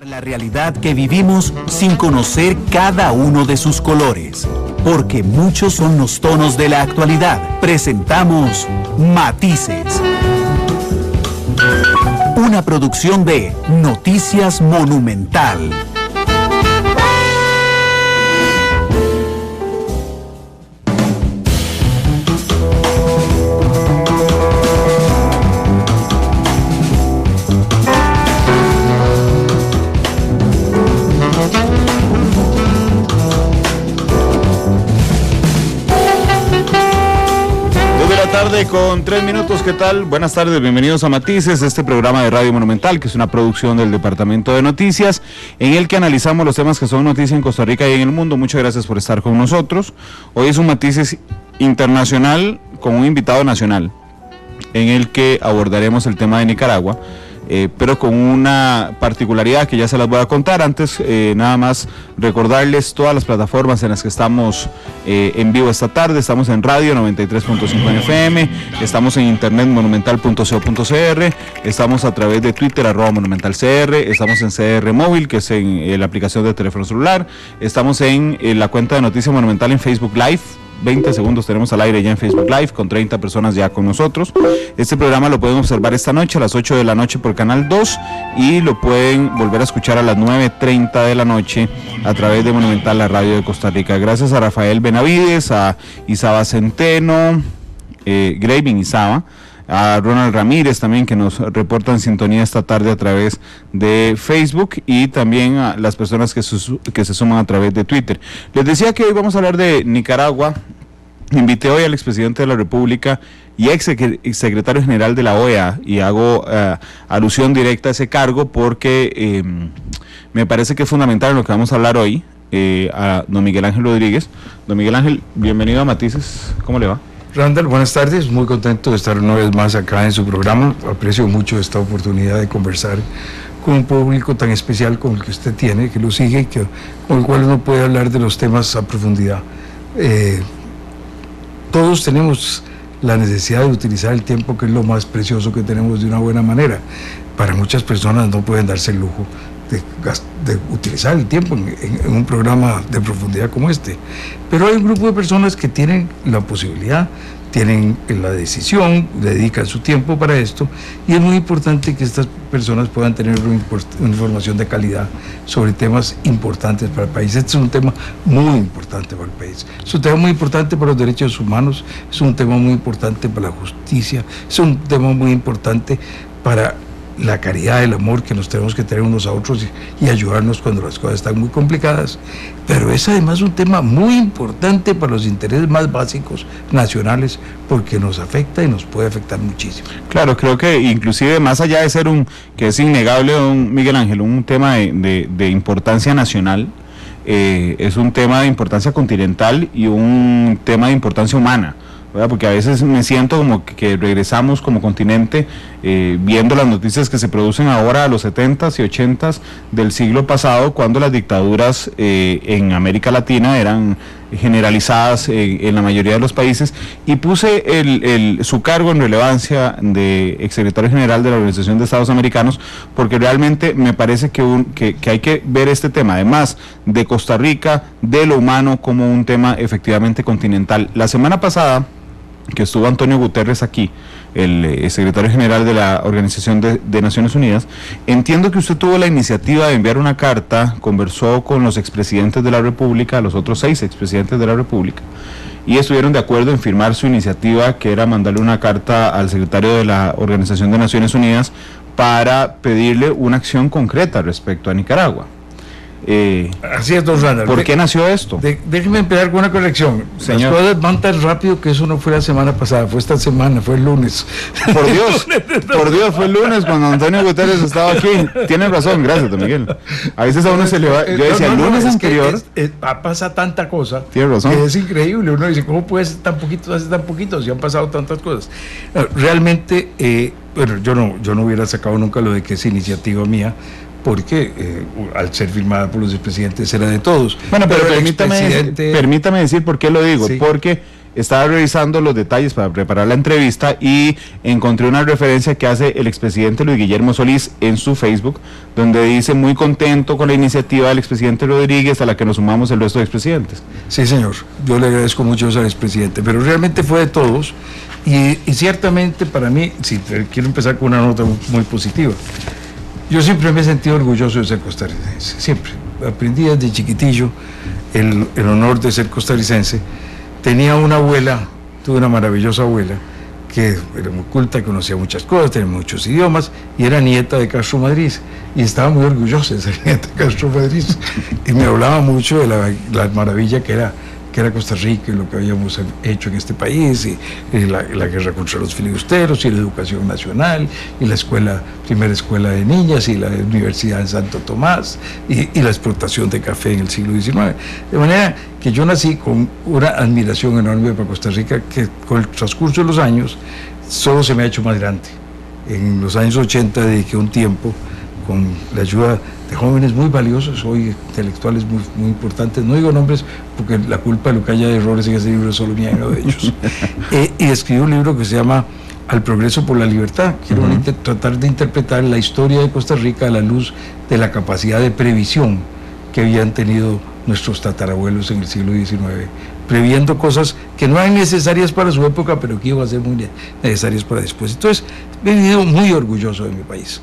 La realidad que vivimos sin conocer cada uno de sus colores, porque muchos son los tonos de la actualidad. Presentamos Matices, una producción de Noticias Monumental. Con 3 minutos, ¿qué tal? Buenas tardes, bienvenidos a Matices, este programa de Radio Monumental, que es una producción del Departamento de Noticias, en el que analizamos los temas que son noticia en Costa Rica y en el mundo. Muchas gracias por estar con nosotros. Hoy es un Matices internacional con un invitado nacional, en el que abordaremos el tema de Nicaragua, pero con una particularidad que ya se las voy a contar. Antes, nada más recordarles todas las plataformas en las que estamos en vivo esta tarde. Estamos en radio 93.5 FM, estamos en internet monumental.co.cr, estamos a través de Twitter @monumentalcr, estamos en CR Móvil, que es en la aplicación de teléfono celular, estamos en la cuenta de Noticias Monumental en Facebook Live. 20 segundos tenemos al aire ya en Facebook Live, con 30 personas ya con nosotros. Este programa lo pueden observar esta noche a las 8 de la noche por Canal 2 y lo pueden volver a escuchar a las 9:30 de la noche a través de Monumental, la radio de Costa Rica. Gracias a Rafael Benavides, a Isaba Centeno, Graving Isaba, a Ronald Ramírez también, que nos reporta en sintonía esta tarde a través de Facebook, y también a las personas que se suman a través de Twitter. Les decía que hoy vamos a hablar de Nicaragua. Invité hoy al expresidente de la República y ex secretario general de la OEA, y hago alusión directa a ese cargo porque me parece que es fundamental en lo que vamos a hablar hoy, a don Miguel Ángel Rodríguez. Don Miguel Ángel, bienvenido a Matices, ¿cómo le va? Randall, buenas tardes, muy contento de estar una vez más acá en su programa. Aprecio mucho esta oportunidad de conversar con un público tan especial como el que usted tiene, que lo sigue y con el cual uno puede hablar de los temas a profundidad. Todos tenemos la necesidad de utilizar el tiempo, que es lo más precioso que tenemos, de una buena manera. Para muchas personas no pueden darse el lujo de utilizar el tiempo en un programa de profundidad como este, pero hay un grupo de personas que tienen la posibilidad, tienen la decisión, dedican su tiempo para esto, y es muy importante que estas personas puedan tener una información de calidad sobre temas importantes para el país. Este es un tema muy importante para el país, es un tema muy importante para los derechos humanos, es un tema muy importante para la justicia, es un tema muy importante para la caridad, el amor que nos tenemos que tener unos a otros y ayudarnos cuando las cosas están muy complicadas, pero es además un tema muy importante para los intereses más básicos nacionales, porque nos afecta y nos puede afectar muchísimo. Claro, creo que inclusive más allá de ser que es innegable, don Miguel Ángel, un tema de importancia nacional, es un tema de importancia continental y un tema de importancia humana, ¿verdad? Porque a veces me siento como que regresamos como continente viendo las noticias que se producen ahora a los 70s y 80s del siglo pasado, cuando las dictaduras en América Latina eran generalizadas en la mayoría de los países, y puse su cargo en relevancia de exsecretario general de la Organización de Estados Americanos, porque realmente me parece que hay que ver este tema, además de Costa Rica, de lo humano, como un tema efectivamente continental. La semana pasada, que estuvo Antonio Guterres aquí, el secretario general de la Organización de Naciones Unidas, entiendo que usted tuvo la iniciativa de enviar una carta, conversó con los expresidentes de la República, los otros 6 expresidentes de la República, y estuvieron de acuerdo en firmar su iniciativa, que era mandarle una carta al secretario de la Organización de Naciones Unidas para pedirle una acción concreta respecto a Nicaragua. Así es, don Randall. ¿Por qué nació esto? Déjeme empezar con una corrección. Señor. Las cosas van tan rápido que eso no fue la semana pasada, fue esta semana, fue el lunes. Por Dios, fue el lunes cuando Antonio Guterres estaba aquí. Tiene razón, gracias, don Miguel. A veces a uno se le va. Yo decía, el lunes anterior. Pasa tanta cosa. Tiene razón. Que es increíble. Uno dice, ¿cómo puede ser tan poquito, hace tan poquito? Si han pasado tantas cosas. Realmente, bueno, yo no hubiera sacado nunca lo de que es iniciativa mía, porque al ser firmada por los expresidentes era de todos. Bueno, pero permítame decir por qué lo digo, sí. Porque estaba revisando los detalles para preparar la entrevista y encontré una referencia que hace el expresidente Luis Guillermo Solís en su Facebook, donde dice muy contento con la iniciativa del expresidente Rodríguez, a la que nos sumamos el resto de expresidentes. Sí, señor, yo le agradezco mucho eso al expresidente, pero realmente fue de todos, y ciertamente para mí, sí, quiero empezar con una nota muy positiva. Yo siempre me he sentido orgulloso de ser costarricense, siempre. Aprendí desde chiquitillo el honor de ser costarricense. Tenía una abuela, tuve una maravillosa abuela, que era muy culta, conocía muchas cosas, tenía muchos idiomas, y era nieta de Castro Madrid, y estaba muy orgullosa de ser nieta de Castro Madrid, y me hablaba mucho de la maravilla que era Costa Rica y lo que habíamos hecho en este país, y la guerra contra los filibusteros, y la educación nacional, y la primera escuela de niñas, y la universidad en Santo Tomás, y la explotación de café en el siglo XIX. De manera que yo nací con una admiración enorme para Costa Rica, que con el transcurso de los años solo se me ha hecho más grande. En los años 80 dediqué un tiempo, con la ayuda de jóvenes muy valiosos, hoy intelectuales muy importantes, no digo nombres porque la culpa de lo que haya de errores en ese libro es solo mía y no de ellos, y escribí un libro que se llama Al progreso por la libertad. Quiero tratar de interpretar la historia de Costa Rica a la luz de la capacidad de previsión que habían tenido nuestros tatarabuelos en el siglo XIX, previendo cosas que no eran necesarias para su época, pero que iban a ser muy necesarias para después. Entonces, he vivido muy orgulloso de mi país.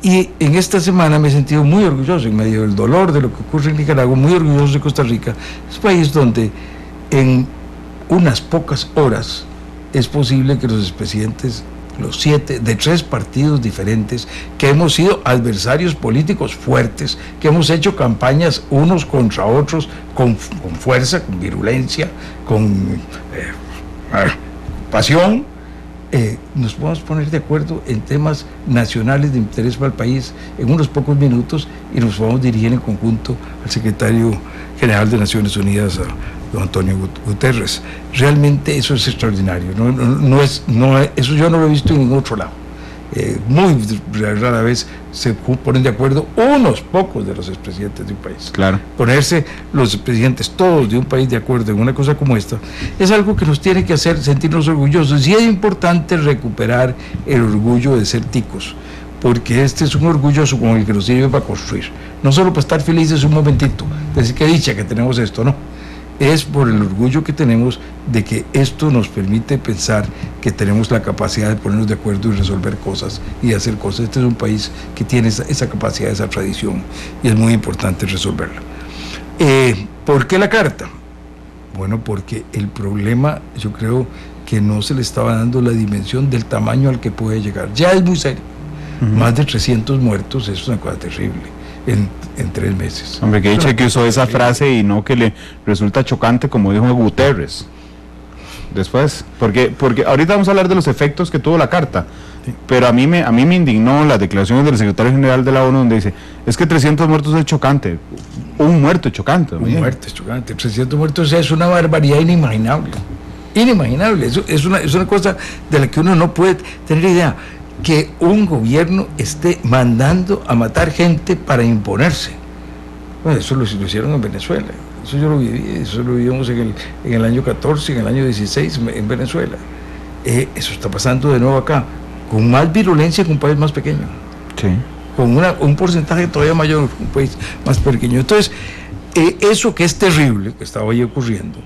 Y en esta semana me he sentido muy orgulloso, en medio del dolor de lo que ocurre en Nicaragua, muy orgulloso de Costa Rica. Es un país donde en unas pocas horas es posible que los expresidentes, los 7 de 3 partidos diferentes, que hemos sido adversarios políticos fuertes, que hemos hecho campañas unos contra otros con fuerza, con virulencia, con pasión, nos podemos poner de acuerdo en temas nacionales de interés para el país en unos pocos minutos y nos podemos dirigir en conjunto al secretario general de Naciones Unidas, a don Antonio Guterres. Realmente eso es extraordinario, eso yo no lo he visto en ningún otro lado. Muy rara vez se ponen de acuerdo unos pocos de los expresidentes de un país. Claro. Ponerse los presidentes todos de un país de acuerdo en una cosa como esta es algo que nos tiene que hacer sentirnos orgullosos, y es importante recuperar el orgullo de ser ticos, porque este es un orgullo con el que nos sirve para construir, no solo para estar felices un momentito, decir que dicha que tenemos esto, no. Es por el orgullo que tenemos de que esto nos permite pensar que tenemos la capacidad de ponernos de acuerdo y resolver cosas y hacer cosas. Este es un país que tiene esa capacidad, esa tradición, y es muy importante resolverla. ¿Por qué la carta? Bueno, porque el problema, yo creo que no se le estaba dando la dimensión del tamaño al que puede llegar. Ya es muy serio. Más de 300 muertos es una cosa terrible. En 3 meses. Hombre, que dice que usó esa frase y no que le resulta chocante, como dijo Guterres después, porque ahorita vamos a hablar de los efectos que tuvo la carta, sí. Pero a mí me indignó las declaraciones del secretario general de la ONU, donde dice, es que 300 muertos es chocante. Un muerto es chocante. Un muerto es chocante, 300 muertos es una barbaridad inimaginable, es una cosa de la que uno no puede tener idea. Que un gobierno esté mandando a matar gente para imponerse. Bueno, eso lo hicieron en Venezuela, eso yo lo viví, eso lo vivimos en el año 14, en el año 16 en Venezuela. Eso está pasando de nuevo acá, con más virulencia que un país más pequeño, sí. Con un porcentaje todavía mayor que un país más pequeño. Entonces, eso que es terrible, que estaba ahí ocurriendo,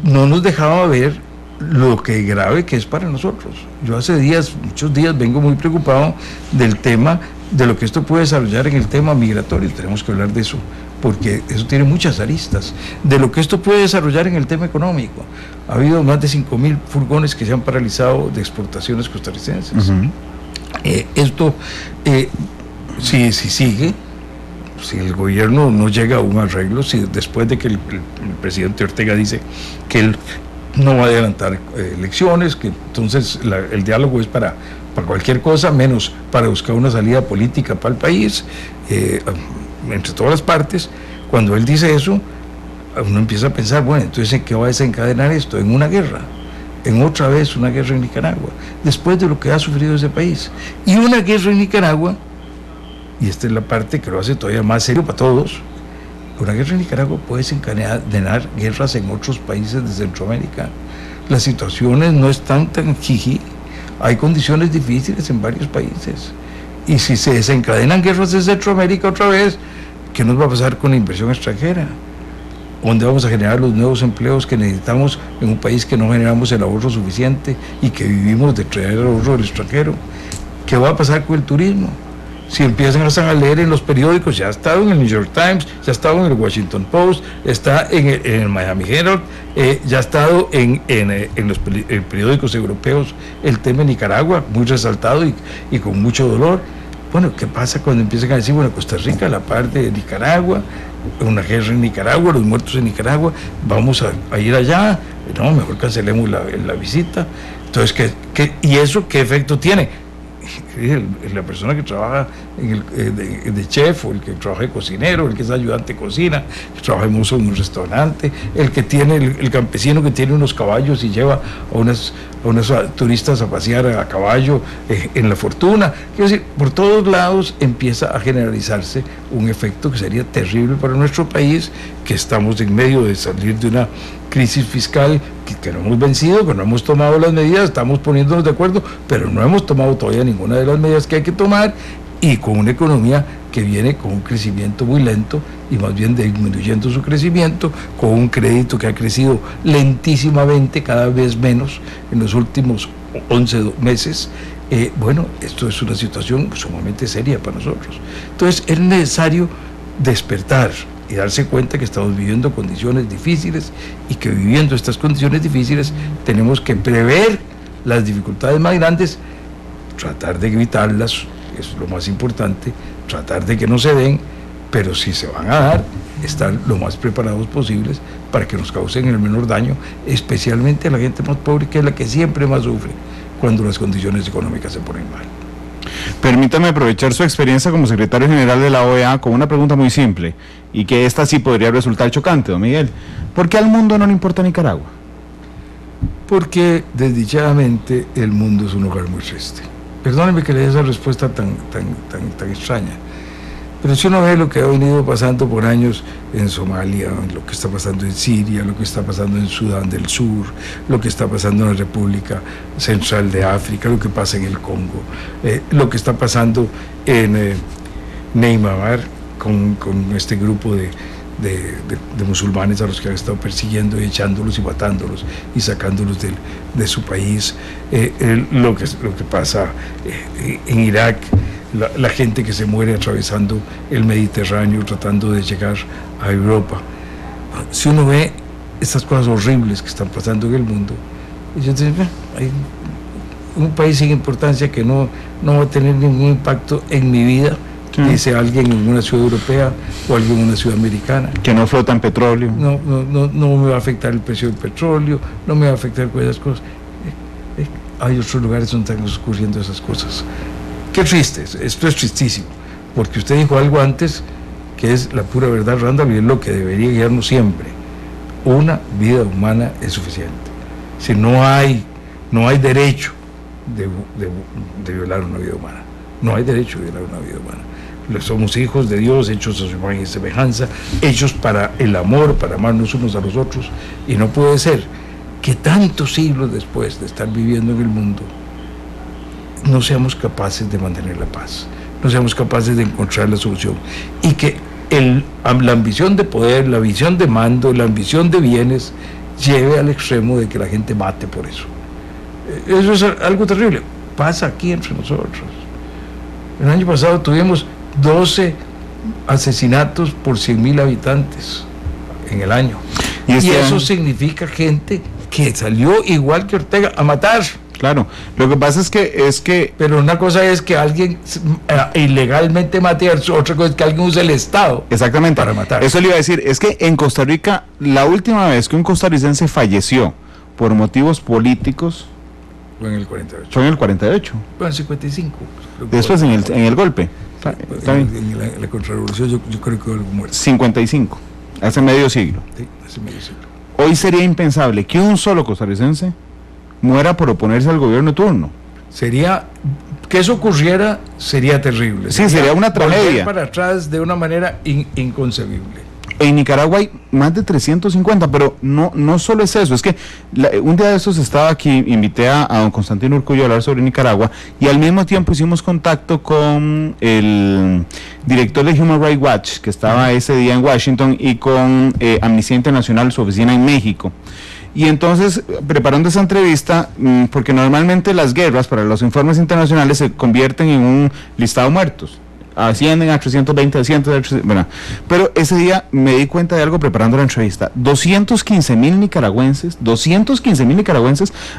no nos dejaba ver lo que grave que es para nosotros. Yo hace muchos días vengo muy preocupado del tema, de lo que esto puede desarrollar en el tema migratorio. Tenemos que hablar de eso, porque eso tiene muchas aristas. De lo que esto puede desarrollar en el tema económico. Ha habido más de 5.000 furgones que se han paralizado de exportaciones costarricenses. Esto, si sigue, si el gobierno no llega a un arreglo, si después de que el presidente Ortega dice que él no va a adelantar elecciones, que entonces el diálogo es para cualquier cosa, menos para buscar una salida política para el país, entre todas las partes. Cuando él dice eso, uno empieza a pensar, bueno, entonces ¿en qué va a desencadenar esto? En una guerra, en otra vez una guerra en Nicaragua, después de lo que ha sufrido ese país. Y una guerra en Nicaragua, y esta es la parte que lo hace todavía más serio para todos, Una guerra en Nicaragua puede desencadenar guerras en otros países de Centroamérica. Las situaciones no están tan jiji. Hay condiciones difíciles en varios países. Y si se desencadenan guerras en Centroamérica otra vez, ¿qué nos va a pasar con la inversión extranjera? ¿Dónde vamos a generar los nuevos empleos que necesitamos en un país que no generamos el ahorro suficiente y que vivimos de traer el ahorro del extranjero? ¿Qué va a pasar con el turismo? Si empiezan a leer en los periódicos, ya ha estado en el New York Times, ya ha estado en el Washington Post, está en el Miami Herald, ya ha estado en los periódicos europeos el tema de Nicaragua, muy resaltado y con mucho dolor. Bueno, ¿qué pasa cuando empiezan a decir, bueno, Costa Rica, la parte de Nicaragua, una guerra en Nicaragua, los muertos en Nicaragua, vamos a ir allá? No, mejor cancelemos la visita. Entonces, ¿y eso qué efecto tiene? La persona que trabaja de chef, o el que trabaja de cocinero, el que es ayudante de cocina, que trabaja de mozo en un restaurante, el que tiene el campesino que tiene unos caballos y lleva a unas turistas a pasear a caballo en La Fortuna. Quiero decir, por todos lados empieza a generalizarse un efecto que sería terrible para nuestro país, que estamos en medio de salir de una crisis fiscal que no hemos vencido, que no hemos tomado las medidas, estamos poniéndonos de acuerdo, pero no hemos tomado todavía ninguna de las medidas que hay que tomar, y con una economía que viene con un crecimiento muy lento y más bien disminuyendo su crecimiento, con un crédito que ha crecido lentísimamente, cada vez menos en los últimos 11 meses. Bueno, esto es una situación sumamente seria para nosotros. Entonces es necesario despertar y darse cuenta que estamos viviendo condiciones difíciles y que viviendo estas condiciones difíciles tenemos que prever las dificultades más grandes, tratar de evitarlas, eso es lo más importante, tratar de que no se den, pero si se van a dar, estar lo más preparados posibles para que nos causen el menor daño, especialmente a la gente más pobre, que es la que siempre más sufre cuando las condiciones económicas se ponen mal. Permítame aprovechar su experiencia como secretario general de la OEA con una pregunta muy simple, y que esta sí podría resultar chocante, don Miguel. ¿Por qué al mundo no le importa Nicaragua? Porque desdichadamente el mundo es un lugar muy triste. Perdónenme que le dé esa respuesta tan extraña, pero si uno ve lo que ha venido pasando por años en Somalia, lo que está pasando en Siria, lo que está pasando en Sudán del Sur, lo que está pasando en la República Central de África, lo que pasa en el Congo, lo que está pasando en Neymar con este grupo de musulmanes a los que han estado persiguiendo y echándolos y matándolos y sacándolos de su país, lo que pasa en Irak, la gente que se muere atravesando el Mediterráneo tratando de llegar a Europa. Si uno ve estas cosas horribles que están pasando en el mundo, yo digo, hay un país sin importancia que no va a tener ningún impacto en mi vida. Sí. Dice alguien en una ciudad europea o alguien en una ciudad americana. Que no flotan petróleo. No me va a afectar el precio del petróleo, no me va a afectar con esas cosas. Hay otros lugares donde están ocurriendo esas cosas. Qué triste, esto es tristísimo, porque usted dijo algo antes que es la pura verdad, Randall, y es lo que debería guiarnos siempre. Una vida humana es suficiente. Si no hay derecho de violar una vida humana. No hay derecho de violar una vida humana. Somos hijos de Dios, hechos a su imagen y semejanza, hechos para el amor, para amarnos unos a los otros, y no puede ser que tantos siglos después de estar viviendo en el mundo no seamos capaces de mantener la paz, no seamos capaces de encontrar la solución, y que la ambición de poder, la ambición de mando, la ambición de bienes lleve al extremo de que la gente mate por eso. Eso es algo terrible. Pasa aquí entre nosotros. El año pasado tuvimos 12 asesinatos por 100.000 habitantes en el año. Y eso significa gente que salió igual que Ortega a matar. Claro, lo que pasa es que... Pero una cosa es que alguien ilegalmente mate, otra cosa es que alguien use el Estado. Exactamente. Para matar. Eso le iba a decir, es que en Costa Rica, la última vez que un costarricense falleció por motivos políticos... Fue en el 48. Fue en el 48. Fue en el 55. Después en el golpe. En la contrarrevolución yo creo que hubo muerto. 55, hace medio siglo. Sí, hace medio siglo. Hoy sería impensable que un solo costarricense muera por oponerse al gobierno turno. Que eso ocurriera sería terrible. Sí, sería una tragedia. Volver para atrás de una manera inconcebible. En Nicaragua hay más de 350, pero no solo es eso, es que un día de estos estaba aquí, invité a don Constantino Urcullo a hablar sobre Nicaragua, y al mismo tiempo hicimos contacto con el director de Human Rights Watch, que estaba ese día en Washington, y con Amnistía Internacional, su oficina en México. Y entonces, preparando esa entrevista, porque normalmente las guerras para los informes internacionales se convierten en un listado de muertos, ascienden a 320, bueno, pero ese día me di cuenta de algo preparando la entrevista. 215,000 nicaragüenses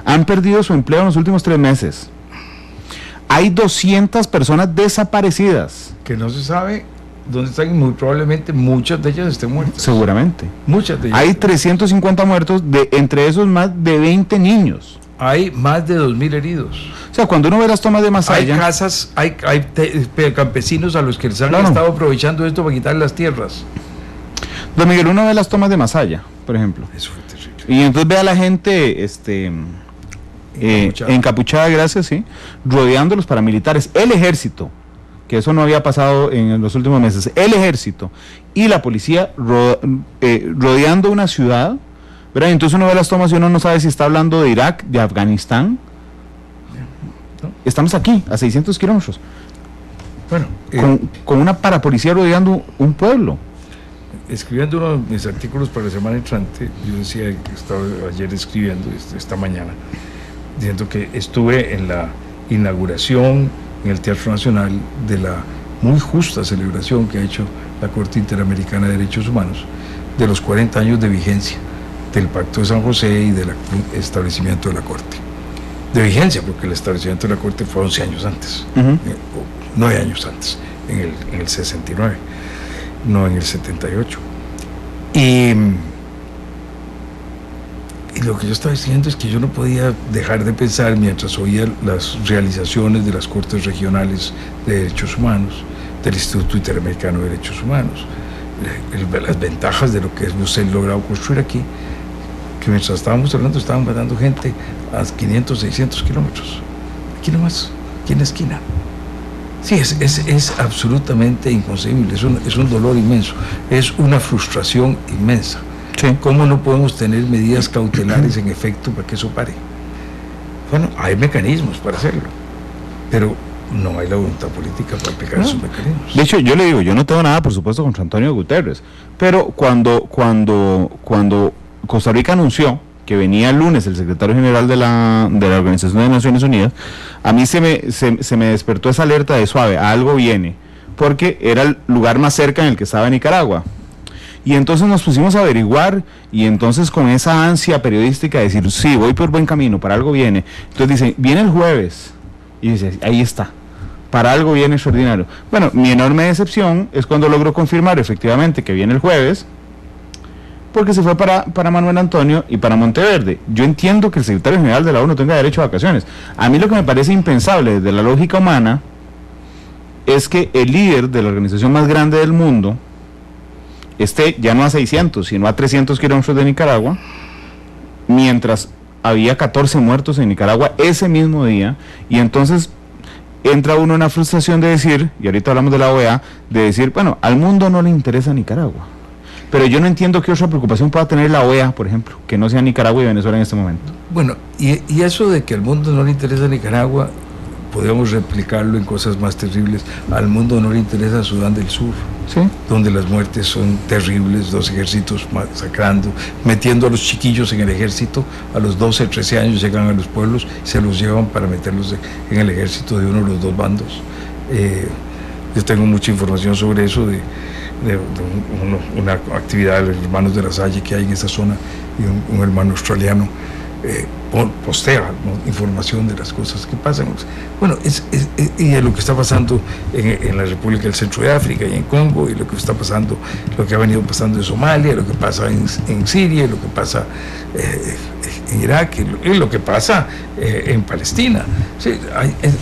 han perdido su empleo en los últimos 3 meses. Hay 200 personas desaparecidas. Que no se sabe dónde están, y muy probablemente muchas de ellas estén muertas. Seguramente. Muchas de ellas. Hay 350 muertos, entre esos más de 20 niños. Hay más de 2,000 heridos. O sea, cuando uno ve las tomas de Masaya... Hay casas, hay campesinos a los que les han estado aprovechando esto para quitar las tierras. Don Miguel, uno ve las tomas de Masaya, por ejemplo. Eso fue terrible. Y entonces ve a la gente encapuchada, gracias, sí, rodeando los paramilitares, el ejército, que eso no había pasado en los últimos meses, el ejército y la policía rodeando una ciudad, ¿verdad? Entonces uno ve las tomas y uno no sabe si está hablando de Irak, de Afganistán. Estamos aquí, a 600 kilómetros. Bueno, con una parapolicía rodeando un pueblo. Escribiendo uno de mis artículos para la semana entrante, yo decía que estaba ayer escribiendo, esta mañana, diciendo que estuve en la inauguración en el Teatro Nacional de la muy justa celebración que ha hecho la Corte Interamericana de Derechos Humanos de los 40 años de vigencia del Pacto de San José y del establecimiento de la Corte. De vigencia, porque el establecimiento de la Corte fue 11 años antes, 9 años antes, en el 69, no en el 78. Y lo que yo estaba diciendo es que yo no podía dejar de pensar, mientras oía las realizaciones de las Cortes Regionales de Derechos Humanos, del Instituto Interamericano de Derechos Humanos, las ventajas de lo que hemos logrado construir aquí, que mientras estábamos hablando, estaban matando gente a 500, 600 kilómetros. Aquí nomás, aquí en la esquina. Sí, es absolutamente inconcebible, es un dolor inmenso, es una frustración inmensa. Sí. ¿Cómo no podemos tener medidas cautelares en efecto para que eso pare? Bueno, hay mecanismos para hacerlo, pero no hay la voluntad política para aplicar esos mecanismos. De hecho, yo le digo, yo no tengo nada, por supuesto, contra Antonio Guterres, pero cuando Costa Rica anunció que venía el lunes el secretario general de la Organización de Naciones Unidas, a mí se me despertó esa alerta de suave, algo viene, porque era el lugar más cerca en el que estaba Nicaragua. Y entonces nos pusimos a averiguar, y entonces con esa ansia periodística de decir, sí, voy por buen camino, para algo viene. Entonces dicen, viene el jueves, y dice, ahí está, para algo viene extraordinario. Bueno, mi enorme decepción es cuando logro confirmar efectivamente que viene el jueves, porque se fue para Manuel Antonio y para Monteverde. Yo entiendo que el secretario general de la ONU tenga derecho a vacaciones. A mí lo que me parece impensable desde la lógica humana es que el líder de la organización más grande del mundo esté ya no a 600, sino a 300 kilómetros de Nicaragua, mientras había 14 muertos en Nicaragua ese mismo día, y entonces entra uno en una frustración de decir, y ahorita hablamos de la OEA, de decir, bueno, al mundo no le interesa Nicaragua. Pero yo no entiendo qué otra preocupación pueda tener la OEA, por ejemplo, que no sea Nicaragua y Venezuela en este momento. Bueno, y eso de que al mundo no le interesa Nicaragua, podríamos replicarlo en cosas más terribles. Al mundo no le interesa Sudán del Sur, ¿sí?, donde las muertes son terribles, 2 ejércitos masacrando, metiendo a los chiquillos en el ejército, a los 12, 13 años llegan a los pueblos, se los llevan para meterlos en el ejército de uno de los dos bandos. Yo tengo mucha información sobre eso, de una actividad de los hermanos de la Salle que hay en esa zona, y un hermano australiano postea, ¿no?, información de las cosas que pasan. Bueno, y de lo que está pasando en la República del Centro de África y en Congo, y lo que está pasando, lo que ha venido pasando en Somalia, lo que pasa en Siria, lo que pasa en Irak, y lo que pasa en Palestina. Sí,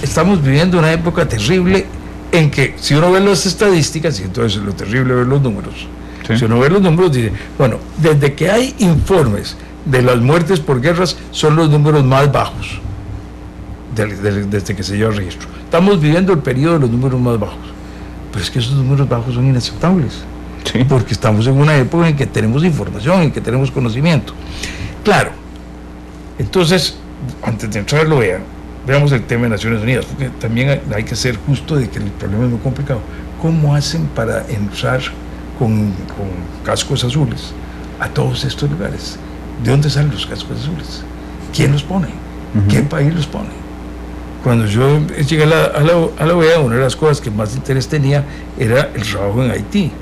estamos viviendo una época terrible en que, si uno ve las estadísticas, y entonces lo terrible es ver los números, ¿sí?, si uno ve los números, dice, bueno, desde que hay informes de las muertes por guerras, son los números más bajos desde que se lleva el registro. Estamos viviendo el periodo de los números más bajos, pero es que esos números bajos son inaceptables. Sí. Porque estamos en una época en que tenemos información, en que tenemos conocimiento. Claro, entonces, antes de entrar lo veamos el tema de Naciones Unidas, porque también hay que ser justo de que el problema es muy complicado. ¿Cómo hacen para entrar con cascos azules a todos estos lugares? ¿De dónde salen los cascos azules? ¿Quién los pone? ¿Qué país los pone? Cuando yo llegué a la OEA, una de las cosas que más interés tenía era el trabajo en Haití.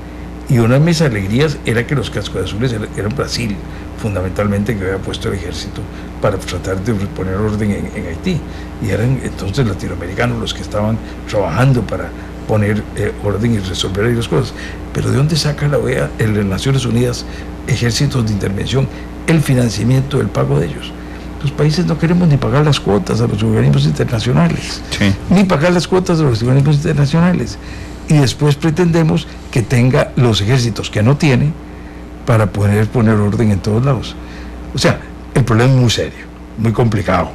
Y una de mis alegrías era que los cascos azules eran Brasil, fundamentalmente, que había puesto el ejército para tratar de poner orden en Haití. Y eran entonces latinoamericanos los que estaban trabajando para poner orden y resolver ahí las cosas. Pero ¿de dónde saca la OEA, las Naciones Unidas, ejércitos de intervención, el financiamiento, el pago de ellos? Los países no queremos ni pagar las cuotas a los organismos internacionales, sí, ni pagar las cuotas a los organismos internacionales. Y después pretendemos que tenga los ejércitos que no tiene para poder poner orden en todos lados. O sea, el problema es muy serio, muy complicado.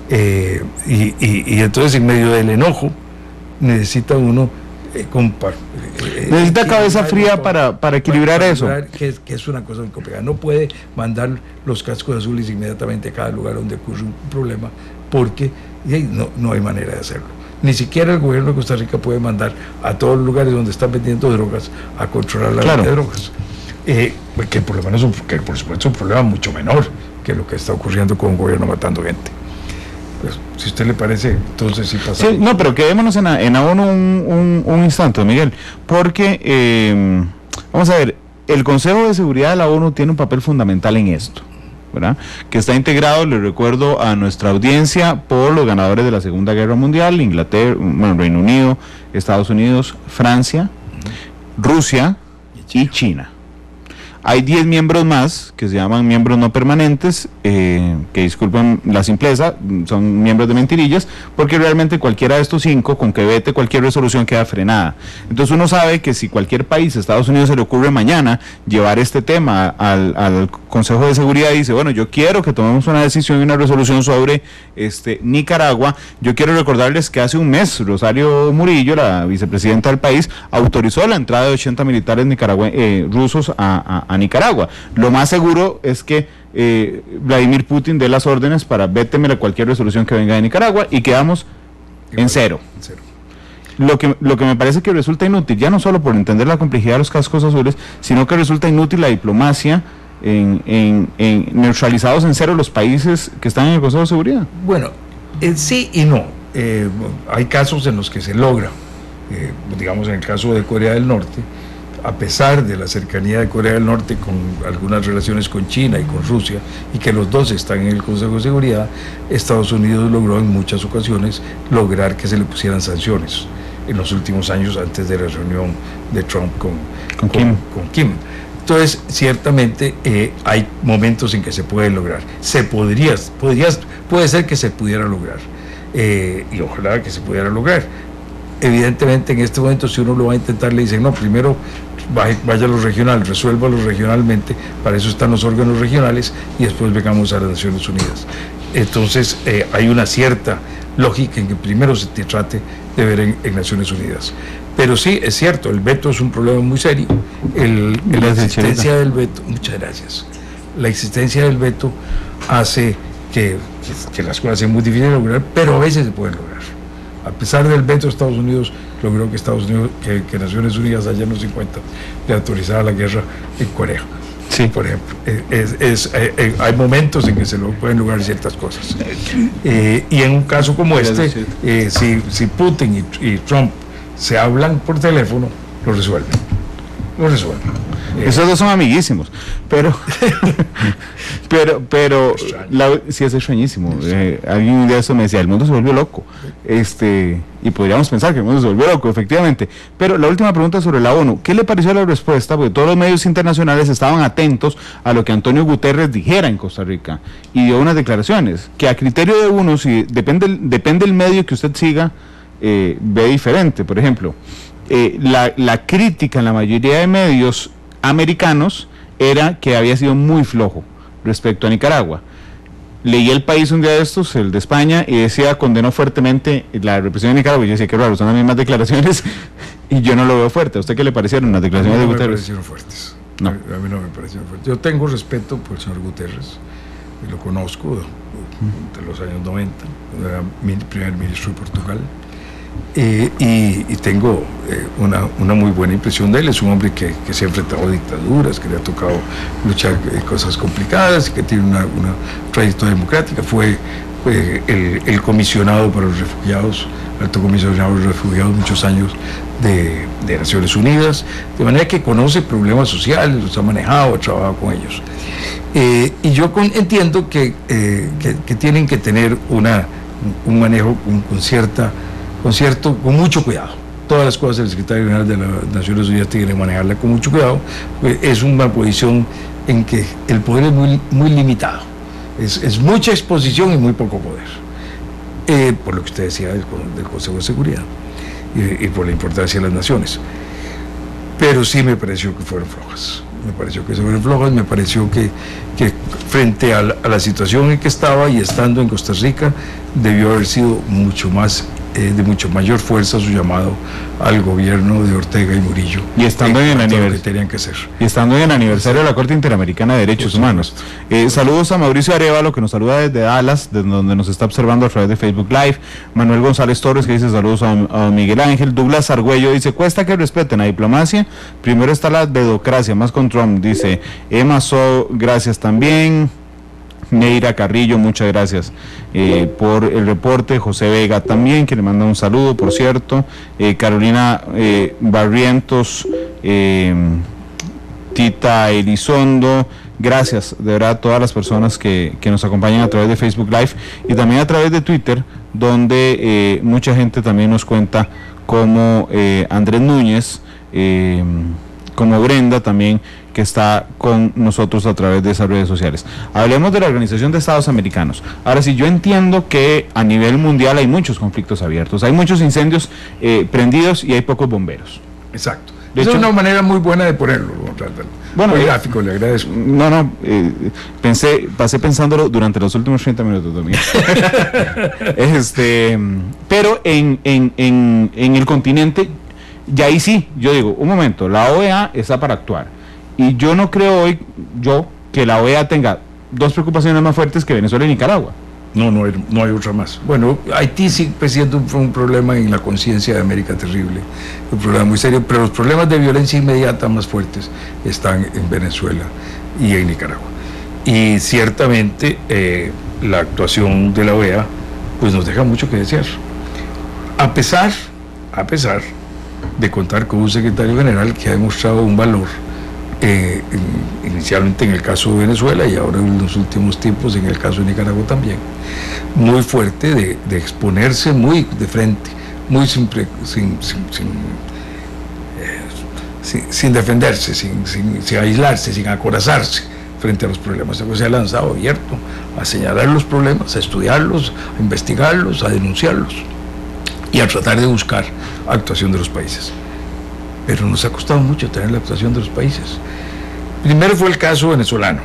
Y entonces, en medio del enojo, necesita uno necesita cabeza fría para equilibrar eso. Que es una cosa muy complicada. No puede mandar los cascos azules inmediatamente a cada lugar donde ocurre un problema, porque no hay manera de hacerlo. Ni siquiera el gobierno de Costa Rica puede mandar a todos los lugares donde están vendiendo drogas a controlar la venta de drogas. Que el problema que por supuesto es un problema mucho menor que lo que está ocurriendo con un gobierno matando gente. Pues, si a usted le parece, entonces sí pasa. Sí, no, pero quedémonos en la ONU un instante, Miguel, porque vamos a ver, el Consejo de Seguridad de la ONU tiene un papel fundamental en esto, ¿verdad? Que está integrado, le recuerdo a nuestra audiencia, por los ganadores de la Segunda Guerra Mundial, Inglaterra, Reino Unido, Estados Unidos, Francia, Rusia y China. Hay 10 miembros más que se llaman miembros no permanentes, que disculpen la simpleza, son miembros de mentirillas, porque realmente cualquiera de estos 5, con que vete cualquier resolución, queda frenada. Entonces uno sabe que si cualquier país, Estados Unidos, se le ocurre mañana llevar este tema al Consejo de Seguridad y dice, bueno, yo quiero que tomemos una decisión y una resolución sobre Nicaragua, yo quiero recordarles que hace un mes Rosario Murillo, la vicepresidenta del país, autorizó la entrada de 80 militares rusos a Nicaragua. Lo más seguro es que Vladimir Putin dé las órdenes para vétemela cualquier resolución que venga de Nicaragua y quedamos en cero. Lo que me parece que resulta inútil, ya no solo por entender la complejidad de los cascos azules, sino que resulta inútil la diplomacia en neutralizados en cero los países que están en el Consejo de Seguridad. Bueno, sí y no. Hay casos en los que se logra, digamos en el caso de Corea del Norte, a pesar de la cercanía de Corea del Norte con algunas relaciones con China y con Rusia, y que los dos están en el Consejo de Seguridad, Estados Unidos logró en muchas ocasiones lograr que se le pusieran sanciones en los últimos años antes de la reunión de Trump con Kim. Entonces, ciertamente hay momentos en que se puede lograr. Puede ser que se pudiera lograr, y ojalá que se pudiera lograr. Evidentemente, en este momento, si uno lo va a intentar, le dicen, no, primero vaya a lo regional, resuélvalo regionalmente, para eso están los órganos regionales, y después vengamos a las Naciones Unidas. Entonces, hay una cierta lógica en que primero se te trate de ver en Naciones Unidas. Pero sí, es cierto, el veto es un problema muy serio. La existencia del veto, muchas gracias, la existencia del veto hace que las cosas sean muy difíciles de lograr, pero a veces se pueden lograr. A pesar del veto, Estados Unidos logró que Naciones Unidas allá en los 50 le autorizara la guerra en Corea. Sí. Por ejemplo, hay momentos en que se pueden lograr ciertas cosas. Y en un caso como si Putin y Trump se hablan por teléfono, lo resuelven. Esos dos son amiguísimos, pero sí, es extrañísimo. Alguien un día eso me decía, el mundo se volvió loco, y podríamos pensar que el mundo se volvió loco, efectivamente. Pero la última pregunta sobre la ONU, ¿qué le pareció la respuesta? Porque todos los medios internacionales estaban atentos a lo que Antonio Guterres dijera en Costa Rica, y dio unas declaraciones que a criterio de uno, si depende el medio que usted siga, ve diferente. Por ejemplo, la crítica en la mayoría de medios americanos era que había sido muy flojo respecto a Nicaragua. Leí El País un día de estos, el de España, y decía, condenó fuertemente la represión de Nicaragua, y yo decía, qué raro, son las mismas declaraciones Y yo no lo veo fuerte. ¿A usted qué le parecieron las declaraciones de Guterres? No me parecieron fuertes. No. A mí no me parecieron fuertes. Yo tengo respeto por el señor Guterres, y lo conozco de los años 90, cuando era primer ministro de Portugal, y tengo una muy buena impresión de él. Es un hombre que se ha enfrentado a dictaduras, que le ha tocado luchar cosas complicadas, que tiene una trayectoria democrática. Fue el comisionado para los refugiados, alto comisionado de los refugiados muchos años de Naciones Unidas, de manera que conoce problemas sociales, los ha manejado, ha trabajado con ellos. Y yo entiendo que tienen que tener un manejo con mucho cuidado. Todas las cosas el secretario general de las Naciones Unidas tiene que manejarla con mucho cuidado. Es una posición en que el poder es muy limitado. Es mucha exposición y muy poco poder, por lo que usted decía del Consejo de Seguridad y por la importancia de las naciones. Pero sí me pareció que fueron flojas. Me pareció que frente a la situación en que estaba y estando en Costa Rica, debió haber sido de mucho mayor fuerza su llamado al gobierno de Ortega y Murillo. Y estando en el aniversario, que tenían que hacer. Y estando en el aniversario de la Corte Interamericana de Derechos Humanos. Saludos a Mauricio Arevalo, que nos saluda desde Dallas, desde donde nos está observando a través de Facebook Live. Manuel González Torres, que dice saludos a Miguel Ángel. Douglas Argüello dice, cuesta que respeten la diplomacia. Primero está la dedocracia, más con Trump. Dice Emma So, gracias también. Neira Carrillo, muchas gracias por el reporte. José Vega también, que le manda un saludo, por cierto. Carolina Barrientos, Tita Elizondo, gracias de verdad a todas las personas que nos acompañan a través de Facebook Live y también a través de Twitter, donde mucha gente también nos cuenta, como Andrés Núñez, como Brenda también, que está con nosotros a través de esas redes sociales. Hablemos de la Organización de Estados Americanos. Ahora sí, yo entiendo que a nivel mundial hay muchos conflictos abiertos, hay muchos incendios prendidos y hay pocos bomberos. Exacto. Esa es una manera muy buena de ponerlo. Bueno, muy gráfico, le agradezco. Pasé pensándolo durante los últimos 30 minutos también. Pero en el continente, ya ahí sí, yo digo, un momento, la OEA está para actuar. Y yo no creo hoy, que la OEA tenga dos preocupaciones más fuertes que Venezuela y Nicaragua. No hay otra más. Bueno, Haití sí siendo un problema en la conciencia de América terrible, un problema muy serio, pero los problemas de violencia inmediata más fuertes están en Venezuela y en Nicaragua. Y ciertamente la actuación de la OEA pues nos deja mucho que desear. A pesar de contar con un secretario general que ha demostrado un valor, inicialmente en el caso de Venezuela y ahora en los últimos tiempos en el caso de Nicaragua también, muy fuerte de exponerse muy de frente, muy sin defenderse, sin aislarse, sin acorazarse frente a los problemas. Se ha lanzado abierto a señalar los problemas, a estudiarlos, a investigarlos, a denunciarlos y a tratar de buscar actuación de los países. Pero nos ha costado mucho tener la actuación de los países. Primero fue el caso venezolano.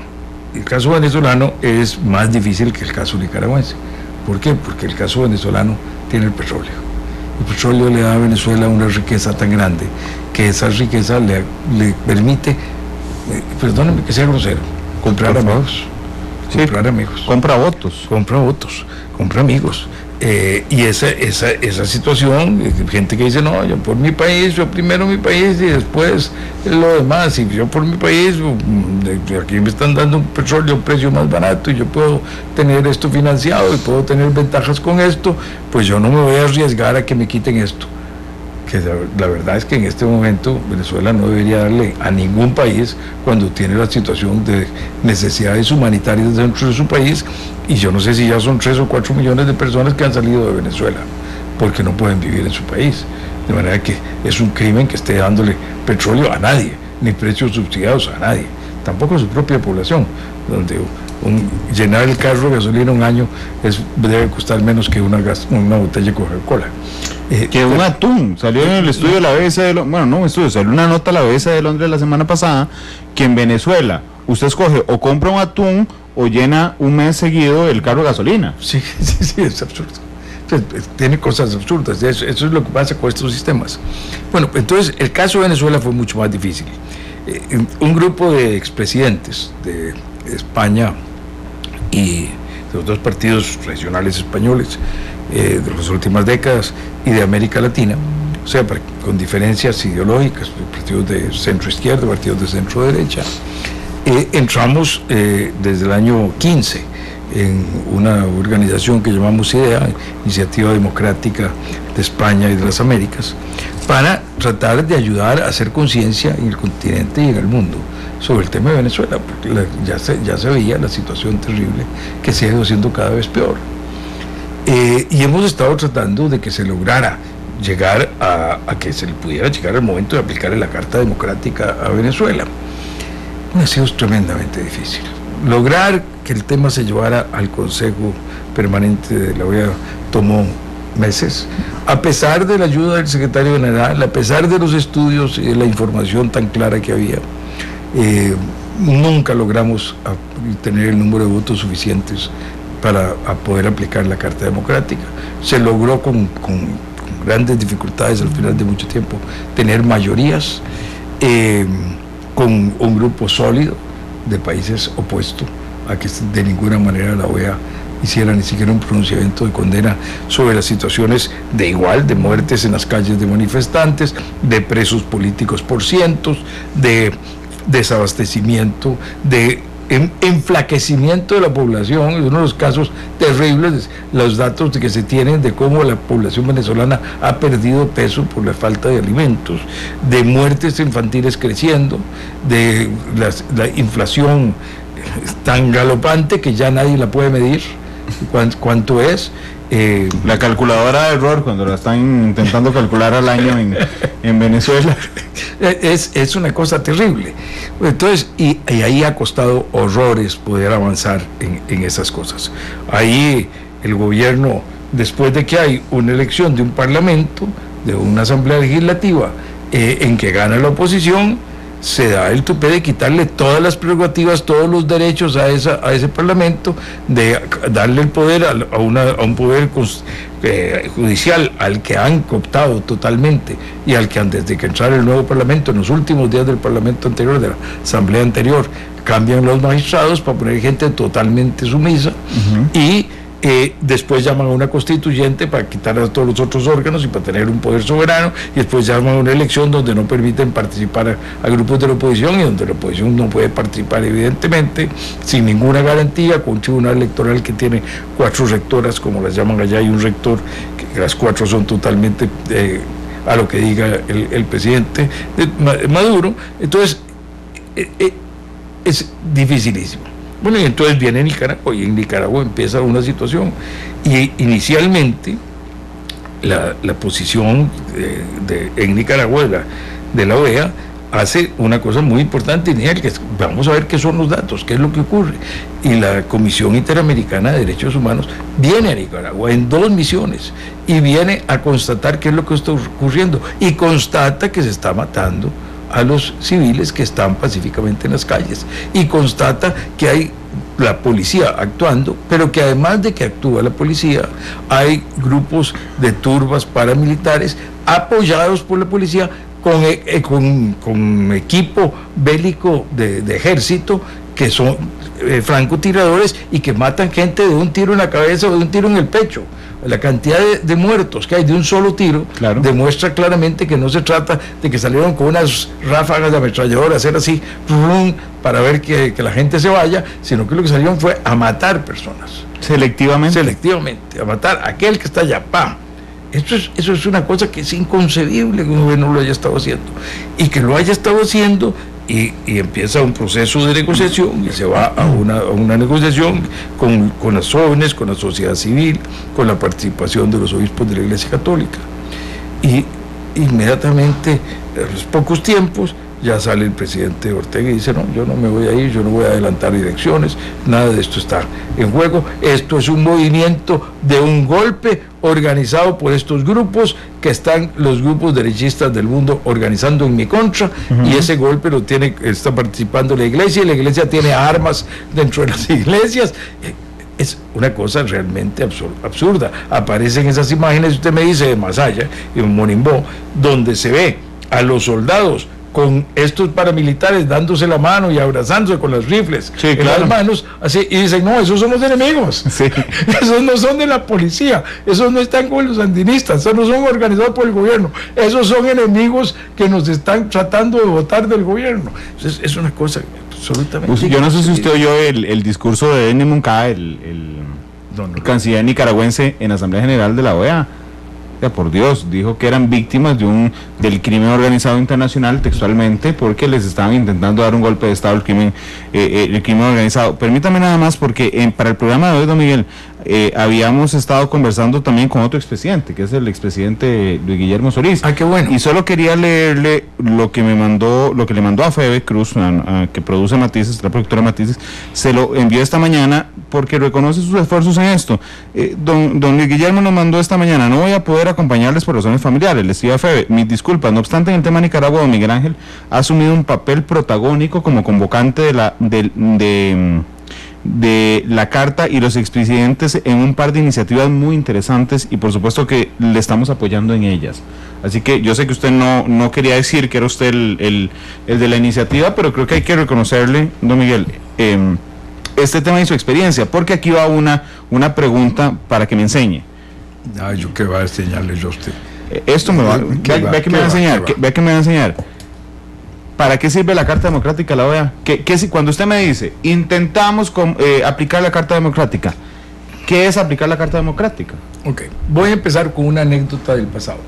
El caso venezolano es más difícil que el caso nicaragüense. ¿Por qué? Porque el caso venezolano tiene el petróleo. El petróleo le da a Venezuela una riqueza tan grande que esa riqueza le permite, perdónenme que sea grosero, comprar amigos. Compra votos. Compra amigos. Y esa situación, gente que dice, no, yo por mi país, yo primero mi país y después lo demás, y yo por mi país, aquí me están dando un petróleo a un precio más barato y yo puedo tener esto financiado y puedo tener ventajas con esto, pues yo no me voy a arriesgar a que me quiten esto. Que la verdad es que en este momento Venezuela no debería darle a ningún país cuando tiene la situación de necesidades humanitarias dentro de su país, y yo no sé si ya son 3 o 4 millones de personas que han salido de Venezuela porque no pueden vivir en su país, de manera que es un crimen que esté dándole petróleo a nadie, ni precios subsidiados a nadie, tampoco a su propia población, donde llenar el carro de gasolina un año debe costar menos que una botella de Coca-Cola. Que un atún, salió en el estudio de la BBC de Londres, salió una nota a la BBC de Londres la semana pasada, que en Venezuela usted escoge o compra un atún o llena un mes seguido el carro de gasolina. Sí, es absurdo. tiene cosas absurdas. Eso es lo que pasa con estos sistemas. Bueno, entonces el caso de Venezuela fue mucho más difícil. Un grupo de expresidentes de España y de los dos partidos regionales españoles de las últimas décadas y de América Latina, o sea, con diferencias ideológicas, partidos de centro izquierda, partidos de centro derecha, entramos desde el año 15 en una organización que llamamos IDEA, Iniciativa Democrática de España y de las Américas, para tratar de ayudar a hacer conciencia en el continente y en el mundo sobre el tema de Venezuela, porque ya se veía la situación terrible que se ha ido haciendo cada vez peor. Y hemos estado tratando de que se lograra llegar a que se le pudiera llegar al momento de aplicar la Carta Democrática a Venezuela. Ha sido tremendamente difícil. Lograr que el tema se llevara al Consejo Permanente de la OEA tomó meses, a pesar de la ayuda del secretario general, a pesar de los estudios y de la información tan clara que había. Nunca logramos tener el número de votos suficientes para poder aplicar la Carta Democrática. Se logró con grandes dificultades al final de mucho tiempo tener mayorías con un grupo sólido de países opuestos a que de ninguna manera la OEA hiciera ni siquiera un pronunciamiento de condena sobre las situaciones de muertes en las calles de manifestantes, de presos políticos por cientos, de desabastecimiento, de enflaquecimiento de la población. Es uno de los casos terribles, los datos que se tienen de cómo la población venezolana ha perdido peso por la falta de alimentos, de muertes infantiles creciendo, de la inflación tan galopante que ya nadie la puede medir cuánto es. La calculadora de error, cuando la están intentando calcular al año en Venezuela, es una cosa terrible. Entonces, y ahí ha costado horrores poder avanzar en esas cosas. Ahí el gobierno, después de que hay una elección de un parlamento, de una asamblea legislativa, en que gana la oposición, se da el tupé de quitarle todas las prerrogativas, todos los derechos a ese parlamento, de darle el poder a un poder judicial al que han cooptado totalmente y al que desde que entrara el nuevo parlamento, en los últimos días del parlamento anterior, de la asamblea anterior, cambian los magistrados para poner gente totalmente sumisa. Y después llaman a una constituyente para quitar a todos los otros órganos y para tener un poder soberano, y después llaman a una elección donde no permiten participar a grupos de la oposición, y donde la oposición no puede participar evidentemente, sin ninguna garantía, con un tribunal electoral que tiene 4 rectoras, como las llaman allá, y un rector, que las 4 son totalmente a lo que diga el presidente Maduro. Entonces es dificilísimo. Bueno, y entonces viene Nicaragua, y en Nicaragua empieza una situación. Y inicialmente la posición en Nicaragua de la OEA hace una cosa muy importante, que vamos a ver qué son los datos, qué es lo que ocurre. Y la Comisión Interamericana de Derechos Humanos viene a Nicaragua en 2 misiones y viene a constatar qué es lo que está ocurriendo, y constata que se está matando a los civiles que están pacíficamente en las calles, y constata que hay la policía actuando, pero que además de que actúa la policía, hay grupos de turbas paramilitares apoyados por la policía con equipo bélico de ejército, que son francotiradores y que matan gente de un tiro en la cabeza o de un tiro en el pecho. La cantidad de muertos que hay de un solo tiro, claro, demuestra claramente que no se trata de que salieron con unas ráfagas de ametralladora, hacer así para ver que la gente se vaya, sino que lo que salieron fue a matar personas. Selectivamente, a matar a aquel que está allá, ¡pam! Eso es una cosa que es inconcebible que un gobierno lo haya estado haciendo, y que lo haya estado haciendo. Y empieza un proceso de negociación, y se va a una negociación con los jóvenes, con la sociedad civil, con la participación de los obispos de la Iglesia Católica. Y inmediatamente, a los pocos tiempos, ya sale el presidente Ortega y dice: no, yo no me voy a ir, yo no voy a adelantar elecciones, nada de esto está en juego, esto es un movimiento de un golpe organizado por estos grupos, que están los grupos derechistas del mundo organizando en mi contra, y ese golpe está participando la iglesia, y la iglesia tiene armas dentro de las iglesias. Es una cosa realmente absurda. Aparecen esas imágenes, usted me dice, de Masaya y en Monimbó, donde se ve a los soldados con estos paramilitares dándose la mano y abrazándose con los rifles en las manos, así, y dicen, no, esos son los enemigos, esos no son de la policía, esos no están con los sandinistas, esos no son organizados por el gobierno, esos son enemigos que nos están tratando de botar del gobierno. Entonces, es una cosa absolutamente... Yo no sé si usted oyó el discurso de Denis Moncada, el canciller nicaragüense en la Asamblea General de la OEA. Por Dios, dijo que eran víctimas del crimen organizado internacional, textualmente, porque les estaban intentando dar un golpe de estado al crimen organizado. Permítame nada más, porque para el programa de hoy, don Miguel, habíamos estado conversando también con otro expresidente, que es el expresidente Luis Guillermo Solís. Qué bueno. Y solo quería leerle lo que le mandó a Febe Cruz, que produce Matices, la productora Matices, se lo envió esta mañana porque reconoce sus esfuerzos en esto. Don Luis Guillermo nos mandó esta mañana: no voy a poder acompañarles por razones familiares, les escribe a Febe, mis disculpas, no obstante en el tema Nicaragua, don Miguel Ángel ha asumido un papel protagónico como convocante de la carta y los expresidentes en un par de iniciativas muy interesantes, y por supuesto que le estamos apoyando en ellas. Así que yo sé que usted no quería decir que era usted el de la iniciativa, pero creo que hay que reconocerle, don Miguel, este tema y su experiencia, porque aquí va una pregunta para que me enseñe. ¿Yo qué va a enseñarle yo a usted? Esto me va, vea que me va a enseñar. ¿Para qué sirve la Carta Democrática de la OEA? Cuando usted me dice, intentamos aplicar la Carta Democrática, ¿qué es aplicar la Carta Democrática? Ok, voy a empezar con una anécdota del pasado.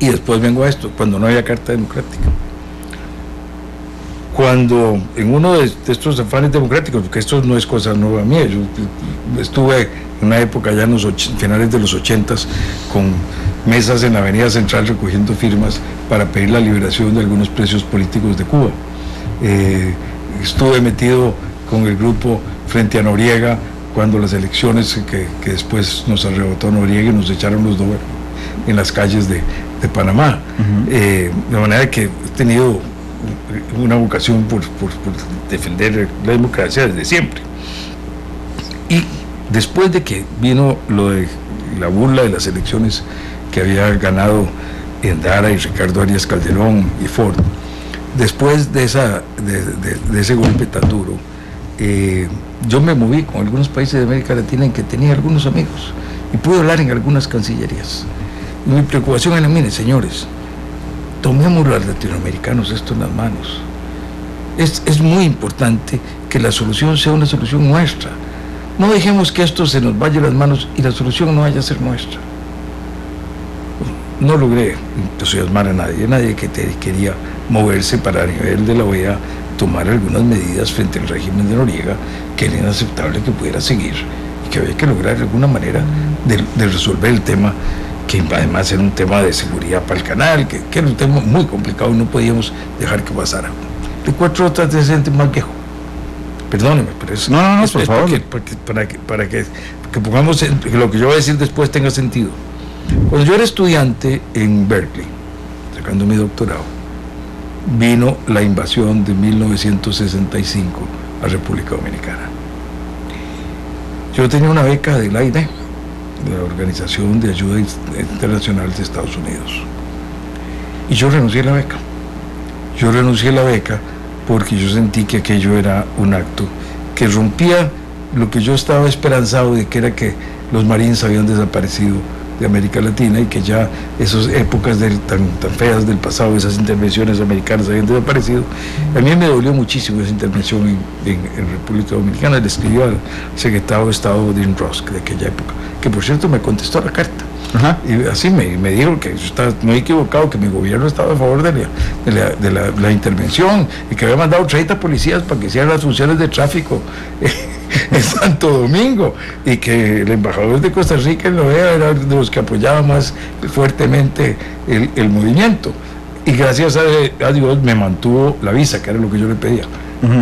Y después vengo a esto, cuando no había Carta Democrática. Cuando en uno de estos afanes democráticos, porque esto no es cosa nueva mía, yo estuve en una época ya en los finales de los 80s con mesas en la Avenida Central recogiendo firmas para pedir la liberación de algunos presos políticos de Cuba. Estuve metido con el grupo frente a Noriega cuando las elecciones que después nos arrebató Noriega y nos echaron los dos en las calles de Panamá. De manera que he tenido una vocación por defender la democracia desde siempre. Y después de que vino lo de la burla de las elecciones que había ganado Endara y Ricardo Arias Calderón y Ford, después de ese golpe tan duro, yo me moví con algunos países de América Latina en que tenía algunos amigos y pude hablar en algunas cancillerías. Y mi preocupación era, miren, señores, tomemos los latinoamericanos esto en las manos. Es muy importante que la solución sea una solución nuestra. No dejemos que esto se nos vaya a las manos y la solución no vaya a ser nuestra. No logré entusiasmar a nadie que quería moverse para a nivel de la OEA tomar algunas medidas frente al régimen de Noriega que era inaceptable que pudiera seguir y que había que lograr alguna manera de resolver el tema, que además era un tema de seguridad para el canal, que era un tema muy complicado y no podíamos dejar que pasara. Recuerdo otro antecedente más viejo. Perdóneme, pero eso no, por favor. Para que pongamos que lo que yo voy a decir después tenga sentido. Cuando yo era estudiante en Berkeley, sacando mi doctorado, vino la invasión de 1965 a República Dominicana. Yo tenía una beca de la AID, de la Organización de Ayuda Internacional de Estados Unidos, y yo renuncié a la beca. Yo renuncié a la beca porque yo sentí que aquello era un acto que rompía lo que yo estaba esperanzado de que era que los Marines habían desaparecido de América Latina y que ya esas épocas tan feas del pasado, esas intervenciones americanas habían desaparecido. A mí me dolió muchísimo esa intervención en República Dominicana. Le escribió al secretario de Estado Dean Rusk de aquella época, que por cierto me contestó la carta. Ajá. Y así me dijo que yo estaba muy equivocado, que mi gobierno estaba a favor de la intervención y que había mandado 30 policías para que hicieran las funciones de tráfico en Santo Domingo, y que el embajador de Costa Rica en la OEA era de los que apoyaba más fuertemente el movimiento, y gracias a Dios me mantuvo la visa, que era lo que yo le pedía.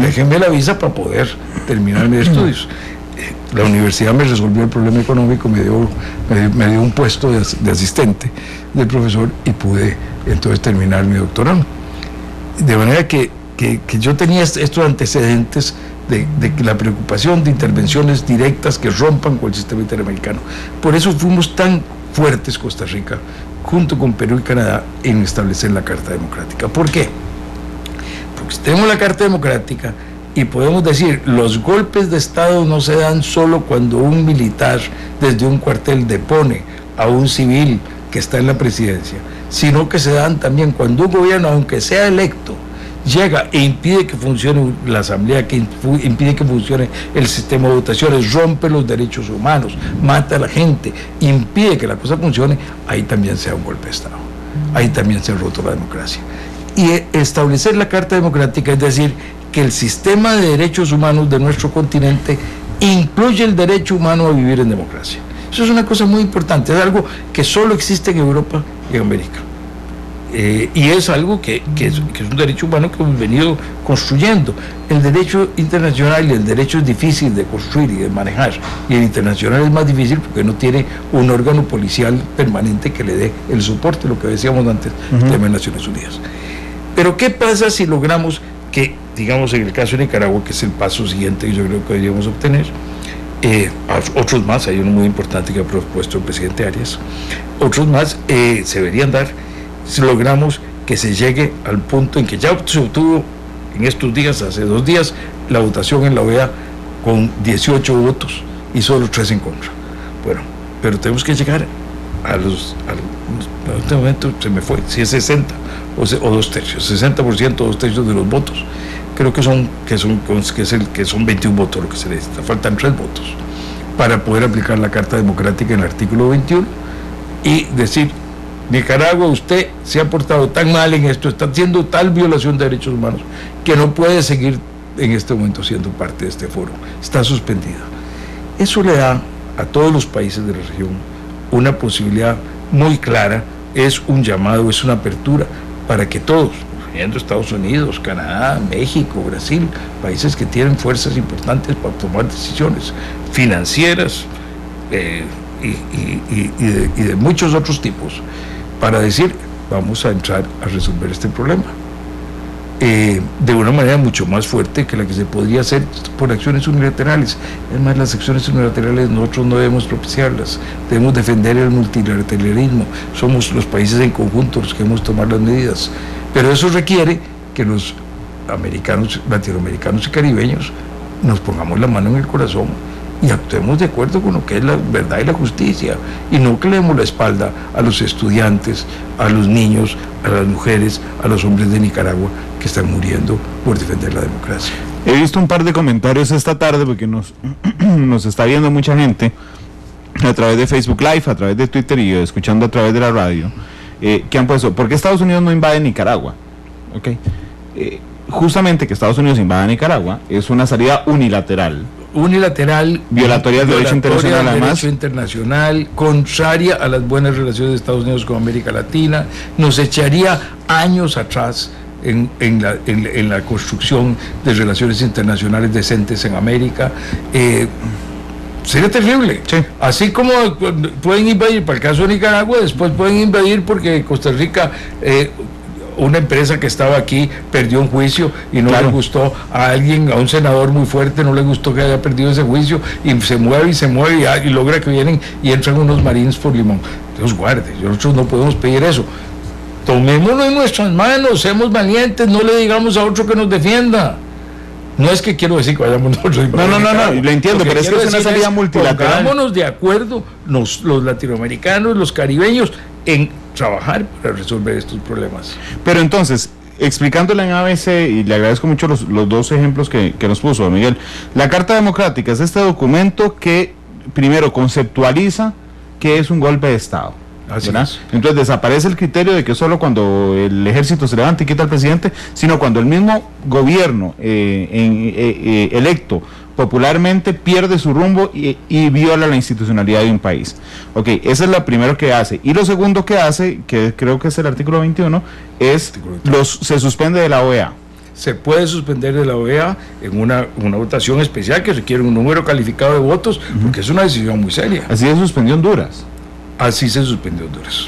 Déjenme la visa para poder terminar mis estudios. La universidad me resolvió el problema económico, me dio un puesto de asistente del profesor y pude entonces terminar mi doctorado. De manera que yo tenía estos antecedentes de la preocupación de intervenciones directas que rompan con el sistema interamericano. Por eso fuimos tan fuertes Costa Rica, junto con Perú y Canadá, en establecer la Carta Democrática. ¿Por qué? Porque tenemos la Carta Democrática y podemos decir, los golpes de Estado no se dan solo cuando un militar desde un cuartel depone a un civil que está en la presidencia, sino que se dan también cuando un gobierno, aunque sea electo, llega e impide que funcione la asamblea, que impide que funcione el sistema de votaciones, rompe los derechos humanos, mata a la gente, impide que la cosa funcione, ahí también sea un golpe de Estado, ahí también se ha roto la democracia. Y establecer la Carta Democrática, es decir, que el sistema de derechos humanos de nuestro continente incluye el derecho humano a vivir en democracia. Eso es una cosa muy importante, es algo que solo existe en Europa y en América. Y es algo que es un derecho humano que hemos venido construyendo. El derecho internacional y el derecho es difícil de construir y de manejar, y el internacional es más difícil porque no tiene un órgano policial permanente que le dé el soporte, lo que decíamos antes, de las Naciones Unidas. Pero ¿qué pasa si logramos que, digamos, en el caso de Nicaragua, que es el paso siguiente que yo creo que deberíamos obtener, otros más, hay uno muy importante que ha propuesto el presidente Arias, otros más se deberían dar si logramos que se llegue al punto en que ya se obtuvo en estos días, hace 2 días, la votación en la OEA con 18 votos y solo 3 en contra. Bueno, pero tenemos que llegar en este momento se me fue, si es 60 o 2 tercios, 60%, 2 tercios de los votos. Creo que son 21 votos lo que se necesita, faltan 3 votos para poder aplicar la Carta Democrática en el artículo 21 y decir, Nicaragua, usted se ha portado tan mal en esto, está haciendo tal violación de derechos humanos que no puede seguir en este momento siendo parte de este foro, está suspendida. Eso le da a todos los países de la región una posibilidad muy clara, es un llamado, es una apertura para que todos, incluyendo Estados Unidos, Canadá, México, Brasil, países que tienen fuerzas importantes para tomar decisiones financieras y de muchos otros tipos, para decir, vamos a entrar a resolver este problema de una manera mucho más fuerte que la que se podría hacer por acciones unilaterales. Es más, las acciones unilaterales nosotros no debemos propiciarlas, debemos defender el multilateralismo, somos los países en conjunto los que debemos tomar las medidas, pero eso requiere que los americanos, latinoamericanos y caribeños nos pongamos la mano en el corazón y actuemos de acuerdo con lo que es la verdad y la justicia, y no que le demos la espalda a los estudiantes, a los niños, a las mujeres, a los hombres de Nicaragua que están muriendo por defender la democracia. He visto un par de comentarios esta tarde porque nos está viendo mucha gente a través de Facebook Live, a través de Twitter y escuchando a través de la radio, que han puesto, ¿por qué Estados Unidos no invade Nicaragua? Okay. Justamente que Estados Unidos invada Nicaragua es una salida unilateral, violatoria del derecho internacional, además, contraria a las buenas relaciones de Estados Unidos con América Latina, nos echaría años atrás en la construcción de relaciones internacionales decentes en América. Sería terrible. Sí. Así como pueden invadir, para el caso de Nicaragua, después pueden invadir porque Costa Rica, una empresa que estaba aquí perdió un juicio y no le gustó a alguien, a un senador muy fuerte, no le gustó que haya perdido ese juicio y se mueve y logra que vienen y entran unos marines por Limón. Dios guarde, nosotros no podemos pedir eso. Tomémonos en nuestras manos, seamos valientes, no le digamos a otro que nos defienda. No es que quiero decir que vayamos nosotros. No, lo entiendo, pero es que es una salida multilateral. Pongámonos de acuerdo los latinoamericanos, los caribeños, en trabajar para resolver estos problemas. Pero entonces, explicándole en ABC, y le agradezco mucho los 2 ejemplos que nos puso Miguel, la Carta Democrática es este documento que primero conceptualiza qué es un golpe de Estado. Entonces desaparece el criterio de que solo cuando el ejército se levanta y quita al presidente, sino cuando el mismo gobierno electo popularmente pierde su rumbo y viola la institucionalidad de un país. Ok, esa es la primero que hace. Y lo segundo que hace, que creo que es el artículo 21, es se suspende de la OEA. Se puede suspender de la OEA en una votación especial que requiere un número calificado de votos, porque es una decisión muy seria. Así se suspendió Honduras. Así se suspendió Honduras.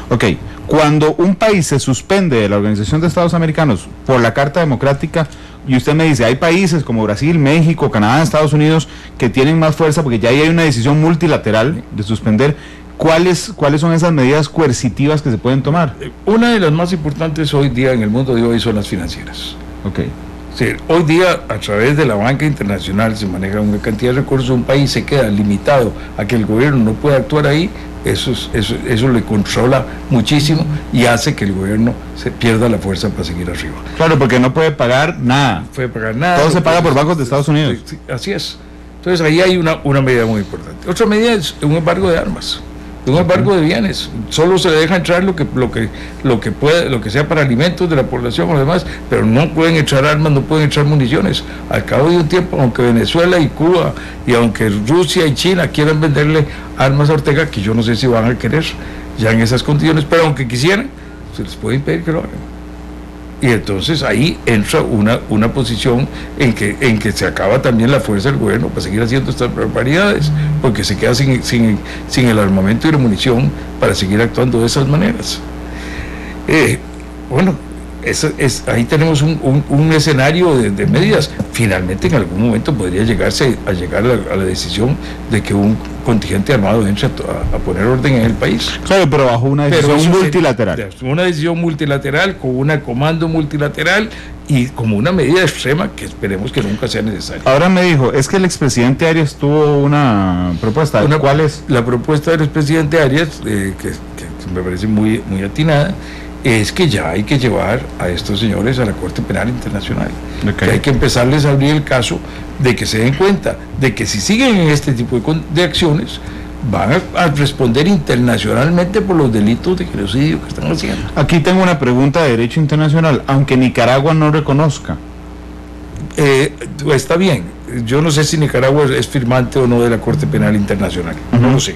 Ok, cuando un país se suspende de la Organización de Estados Americanos por la Carta Democrática, y usted me dice, hay países como Brasil, México, Canadá, Estados Unidos, que tienen más fuerza porque ya ahí hay una decisión multilateral de suspender. ¿Cuáles son esas medidas coercitivas que se pueden tomar? Una de las más importantes hoy día en el mundo de hoy son las financieras. Ok. Sí, hoy día a través de la banca internacional se maneja una cantidad de recursos, un país se queda limitado a que el gobierno no pueda actuar ahí, eso le controla muchísimo y hace que el gobierno se pierda la fuerza para seguir arriba. Claro, porque no puede pagar nada. No puede pagar nada. Todo se paga por bancos de Estados Unidos. Sí, así es. Entonces ahí hay una medida muy importante. Otra medida es un embargo de armas. Un embargo de bienes, solo se le deja entrar lo que sea para alimentos de la población o lo demás, pero no pueden entrar armas, no pueden entrar municiones. Al cabo de un tiempo, aunque Venezuela y Cuba y aunque Rusia y China quieran venderle armas a Ortega, que yo no sé si van a querer ya en esas condiciones, pero aunque quisieran, se les puede impedir que lo hagan. Y entonces ahí entra una posición en que se acaba también la fuerza del gobierno para seguir haciendo estas barbaridades, porque se queda sin el armamento y la munición para seguir actuando de esas maneras. Ahí tenemos un escenario de medidas. Finalmente en algún momento podría llegar a la decisión de que un contingente armado entre a poner orden en el país. Claro, pero bajo una decisión multilateral. Una decisión multilateral, con un comando multilateral y como una medida extrema que esperemos que nunca sea necesaria. Ahora me dijo, es que el expresidente Arias tuvo una propuesta. ¿Cuál es? La propuesta del expresidente Arias, que me parece muy, muy atinada, es que ya hay que llevar a estos señores a la Corte Penal Internacional. Okay. Que hay que empezarles a abrir el caso de que se den cuenta de que si siguen en este tipo de acciones van a responder internacionalmente por los delitos de genocidio que están haciendo. Aquí tengo una pregunta de derecho internacional, aunque Nicaragua no reconozca. Está bien, yo no sé si Nicaragua es firmante o no de la Corte Penal Internacional, no lo sé.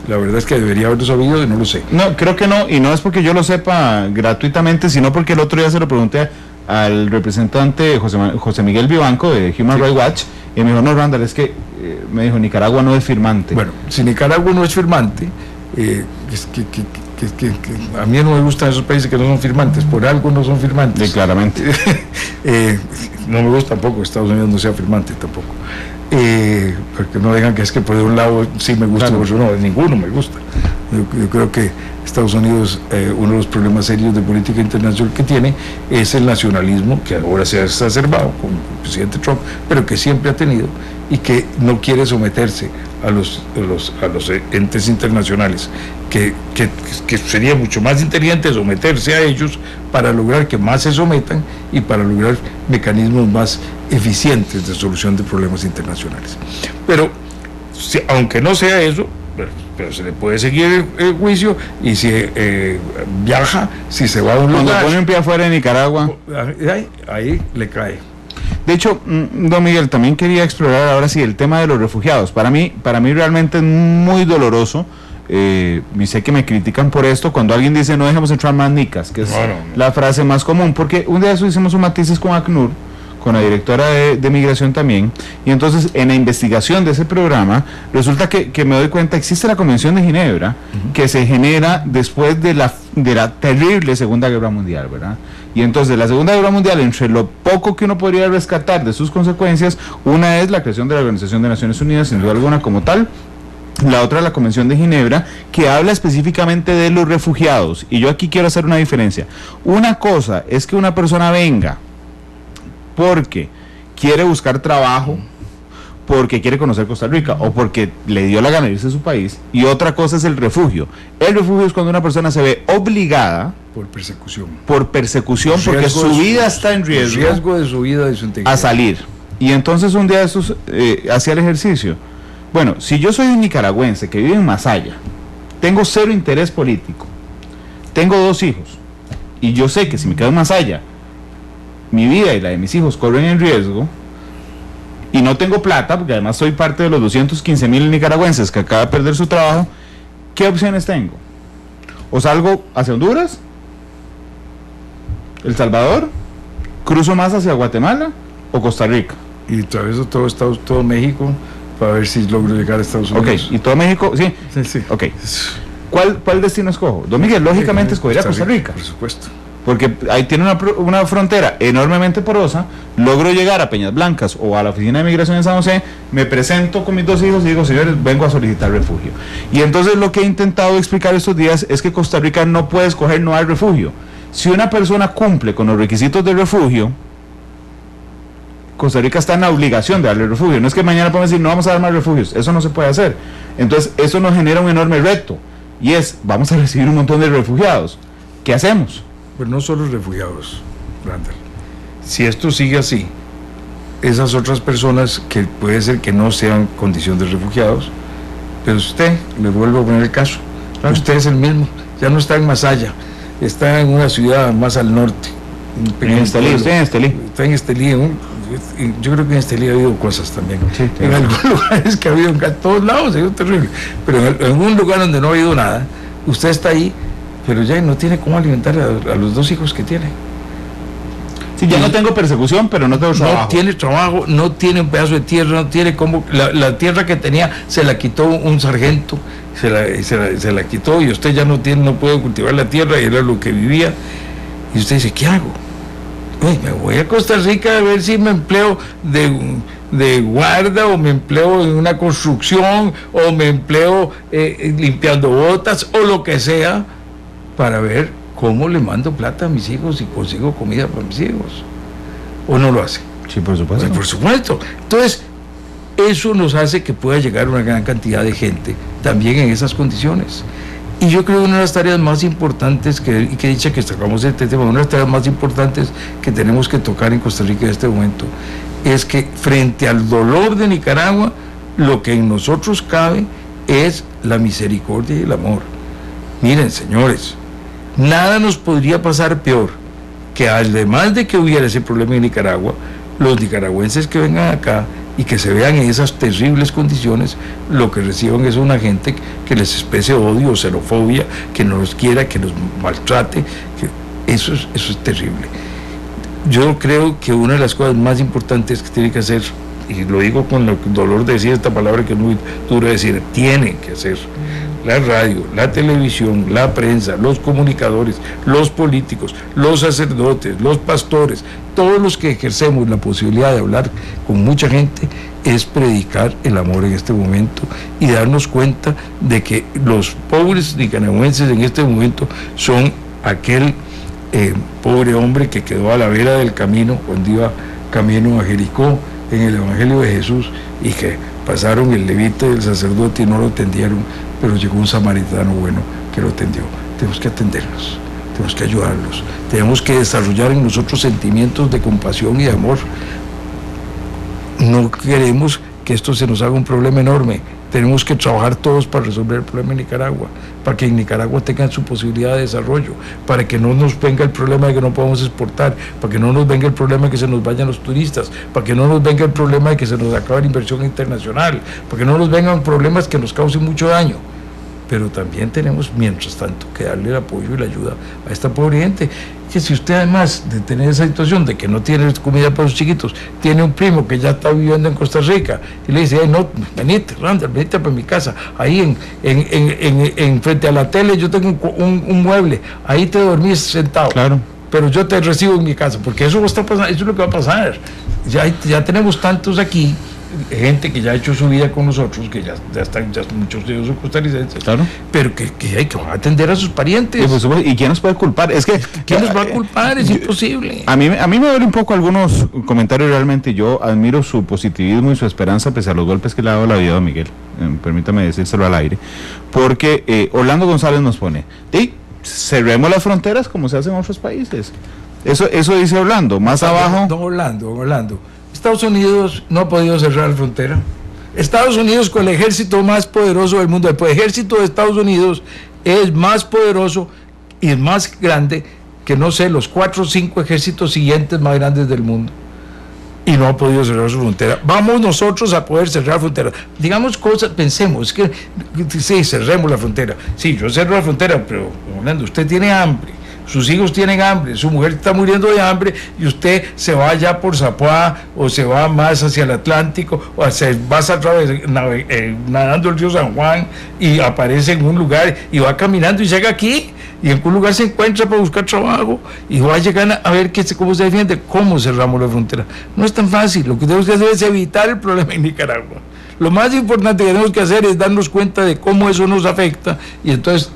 La verdad es que debería haberlo sabido y no lo sé. No, creo que no, y no es porque yo lo sepa gratuitamente, sino porque el otro día se lo pregunté al representante José Miguel Vivanco de Human Rights Watch, y me dijo, no, Randall, es que, me dijo, Nicaragua no es firmante. Bueno, si Nicaragua no es firmante, a mí no me gustan esos países que no son firmantes, por algo no son firmantes. Sí, claramente. No me gusta tampoco, Estados Unidos no sea firmante tampoco. Porque no digan que es que por un lado sí me gusta, claro. Por otro no, de ninguno me gusta. Yo creo que Estados Unidos, uno de los problemas serios de política internacional que tiene es el nacionalismo, que ahora se ha exacerbado con el presidente Trump, pero que siempre ha tenido y que no quiere someterse a los entes internacionales, que sería mucho más inteligente someterse a ellos para lograr que más se sometan y para lograr mecanismos más eficientes de solución de problemas internacionales. Pero aunque no sea eso, pero se le puede seguir el juicio y si viaja, si se va a un lugar... Cuando pone un pie afuera de Nicaragua... Ahí le cae. De hecho, don Miguel, también quería explorar ahora sí el tema de los refugiados. Para mí realmente es muy doloroso, y sé que me critican por esto, cuando alguien dice no dejemos entrar más nicas, que es la frase más común, porque un día de eso hicimos un Matices con ACNUR, con la directora de Migración también, y entonces en la investigación de ese programa resulta que me doy cuenta, existe la Convención de Ginebra, que se genera después de la terrible Segunda Guerra Mundial, ¿verdad? Y entonces la Segunda Guerra Mundial, entre lo poco que uno podría rescatar de sus consecuencias, una es la creación de la Organización de Naciones Unidas, sin duda alguna como tal. La otra es la Convención de Ginebra, que habla específicamente de los refugiados, y yo aquí quiero hacer una diferencia. Una cosa es que una persona venga porque quiere buscar trabajo, porque quiere conocer Costa Rica o porque le dio la gana de irse a su país, y otra cosa es el refugio. El refugio es cuando una persona se ve obligada por persecución porque su vida está en riesgo de su vida, de su integridad, a salir. Y entonces un día de esos hacía el ejercicio. Bueno, si yo soy un nicaragüense que vive en Masaya, tengo cero interés político, tengo 2 hijos y yo sé que si me quedo en Masaya mi vida y la de mis hijos corren en riesgo, y no tengo plata, porque además soy parte de los 215,000 nicaragüenses que acaba de perder su trabajo, ¿qué opciones tengo? O salgo hacia Honduras, El Salvador, cruzo más hacia Guatemala o Costa Rica. Y atraveso todo México para ver si logro llegar a Estados Unidos. Ok, y todo México, sí. Sí. Ok. ¿Cuál destino escojo? Don Miguel, lógicamente escogería Costa Rica. Por supuesto. porque ahí tiene una frontera enormemente porosa, logro llegar a Peñas Blancas o a la oficina de migración en San José, me presento con mis 2 hijos y digo, señores, vengo a solicitar refugio. Y entonces lo que he intentado explicar estos días es que Costa Rica no puede escoger no dar refugio. Si una persona cumple con los requisitos de refugio, Costa Rica está en la obligación de darle refugio. No es que mañana podemos decir, no vamos a dar más refugios, eso no se puede hacer. Entonces eso nos genera un enorme reto, y es, vamos a recibir un montón de refugiados, ¿qué hacemos? Pues no solo refugiados, Randall. Si esto sigue así, esas otras personas que puede ser que no sean condición de refugiados, pero usted, le vuelvo a poner el caso, claro. Usted es el mismo, ya no está en Masaya, está en una ciudad más al norte. En Estelí, usted en Estelí. Está en Estelí, yo creo que en Estelí ha habido cosas también. Sí, en algunos lugares que ha habido en todos lados, ha sido terrible. Pero en un lugar donde no ha habido nada, usted está ahí, pero ya no tiene cómo alimentar a los 2 hijos que tiene. Sí, ya no tengo persecución, pero no tengo trabajo. No tiene trabajo, no tiene un pedazo de tierra, no tiene cómo. La tierra que tenía se la quitó un sargento, se la quitó, y usted ya no puede cultivar la tierra, y era lo que vivía. Y usted dice, ¿qué hago? Uy, me voy a Costa Rica a ver si me empleo de guarda, o me empleo en una construcción, o me empleo limpiando botas, o lo que sea, para ver cómo le mando plata a mis hijos y consigo comida para mis hijos. ¿O no lo hace? Sí, por supuesto. Pues por supuesto. Entonces, eso nos hace que pueda llegar una gran cantidad de gente también en esas condiciones. Y yo creo que una de las tareas más importantes, que dicha que sacamos este tema, una de las tareas más importantes que tenemos que tocar en Costa Rica en este momento, es que frente al dolor de Nicaragua, lo que en nosotros cabe es la misericordia y el amor. Miren, señores, nada nos podría pasar peor que, además de que hubiera ese problema en Nicaragua, los nicaragüenses que vengan acá y que se vean en esas terribles condiciones, lo que reciban es una gente que les exprese odio o xenofobia, que no los quiera, que los maltrate, que eso es terrible. Yo creo que una de las cosas más importantes que tiene que hacer, y lo digo con el dolor de decir esta palabra que es muy dura de decir, tiene que hacer la radio, la televisión, la prensa, los comunicadores, los políticos, los sacerdotes, los pastores, todos los que ejercemos la posibilidad de hablar con mucha gente, es predicar el amor en este momento y darnos cuenta de que los pobres nicaragüenses en este momento son aquel pobre hombre que quedó a la vera del camino cuando iba camino a Jericó en el Evangelio de Jesús, y que pasaron el levita y el sacerdote y no lo atendieron, pero llegó un samaritano bueno que lo atendió. Tenemos que atenderlos, tenemos que ayudarlos, tenemos que desarrollar en nosotros sentimientos de compasión y de amor. No queremos que esto se nos haga un problema enorme. Tenemos que trabajar todos para resolver el problema en Nicaragua, para que en Nicaragua tengan su posibilidad de desarrollo, para que no nos venga el problema de que no podamos exportar, para que no nos venga el problema de que se nos vayan los turistas, para que no nos venga el problema de que se nos acabe la inversión internacional, para que no nos vengan problemas que nos causen mucho daño. Pero también tenemos, mientras tanto, que darle el apoyo y la ayuda a esta pobre gente, que si usted, además de tener esa situación de que no tiene comida para sus chiquitos, tiene un primo que ya está viviendo en Costa Rica y le dice, no, venite, Randall, venite para mi casa, ahí en frente a la tele yo tengo un mueble, ahí te dormís sentado. Claro. Pero yo te recibo en mi casa, porque eso está pasando, eso es lo que va a pasar. Ya tenemos tantos aquí, gente que ya ha hecho su vida con nosotros, que ya muchos de ellos son costarricenses, claro, pero que hay que atender a sus parientes. ¿Y quién nos puede culpar? Es que ¿quién nos va a culpar? Es imposible. A mí me duele un poco algunos comentarios. Realmente yo admiro su positivismo y su esperanza pese a los golpes que le ha dado la vida a don Miguel, permítame decírselo al aire, porque Orlando González nos pone, cerremos las fronteras como se hace en otros países. Eso dice Orlando. Más abajo. Don Orlando. Estados Unidos no ha podido cerrar la frontera. Estados Unidos, con el ejército más poderoso del mundo, el ejército de Estados Unidos es más poderoso y es más grande que, no sé, los 4 o 5 ejércitos siguientes más grandes del mundo. Y no ha podido cerrar su frontera. Vamos nosotros a poder cerrar la frontera. Digamos cosas, pensemos, que sí, cerremos la frontera. Sí, yo cerro la frontera, pero Orlando, usted tiene hambre. Sus hijos tienen hambre, su mujer está muriendo de hambre, y usted se va allá por Zapoá, o se va más hacia el Atlántico, o se va a través nadando el río San Juan, y aparece en un lugar y va caminando y llega aquí. y en algún lugar se encuentra para buscar trabajo y va a llegar a ver cómo se defiende, cómo cerramos la frontera. No es tan fácil, lo que tenemos que hacer es evitar el problema en Nicaragua. Lo más importante que tenemos que hacer es darnos cuenta de cómo eso nos afecta, y entonces,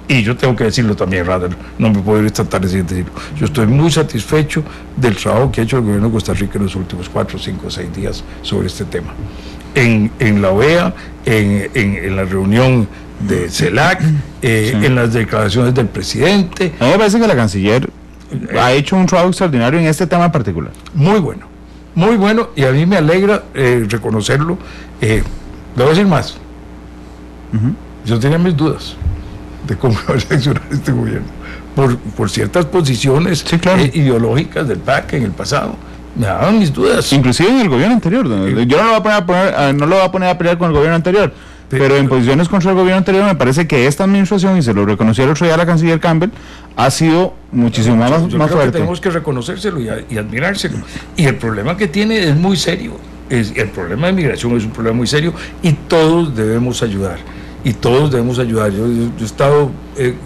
y yo tengo que decirlo también, Randall, no me puedo ir esta tarde sin decirlo, yo estoy muy satisfecho del trabajo que ha hecho el gobierno de Costa Rica en los últimos 4, 5, 6 días sobre este tema. En la OEA, en la reunión de CELAC, sí, en las declaraciones del presidente. A mí me parece que la canciller ha hecho un trabajo extraordinario en este tema en particular. Muy bueno, y a mí me alegra reconocerlo. Le voy a decir más. Yo tenía mis dudas de cómo va a reaccionar este gobierno por ciertas posiciones, sí, claro, ideológicas del PAC en el pasado. Me daban mis dudas. Inclusive en el gobierno anterior. Yo no lo voy a poner a pelear con el gobierno anterior, pero en posiciones contra el gobierno anterior me parece que esta administración, y se lo reconoció el otro día a la canciller Campbell, ha sido muchísimo más fuerte. Que tenemos que reconocérselo y admirárselo. Y el problema que tiene es muy serio. El problema de migración es un problema muy serio, y todos debemos ayudar. Yo he estado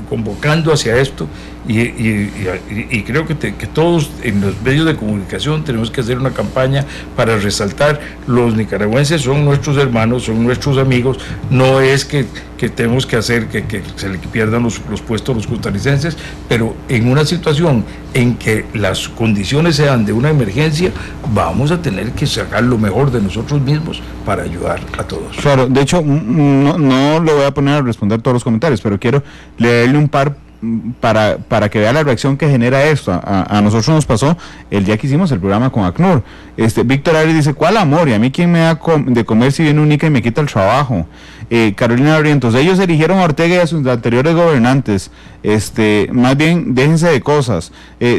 convocando hacia esto, y creo que todos en los medios de comunicación tenemos que hacer una campaña para resaltar: los nicaragüenses son nuestros hermanos, son nuestros amigos. No es que tenemos que hacer que se le pierdan los puestos a los costarricenses, pero en una situación en que las condiciones sean de una emergencia, vamos a tener que sacar lo mejor de nosotros mismos para ayudar a todos. Claro, de hecho, no lo voy a poner a responder todos los comentarios, pero quiero leerle un par para que vea la reacción que genera esto. A nosotros nos pasó el día que hicimos el programa con ACNUR. Víctor Ari dice: ¿cuál amor? ¿Y a mí quién me da de comer si viene un Nica y me quita el trabajo? Carolina Barrientos: ellos eligieron a Ortega y a sus anteriores gobernantes, más bien déjense de cosas.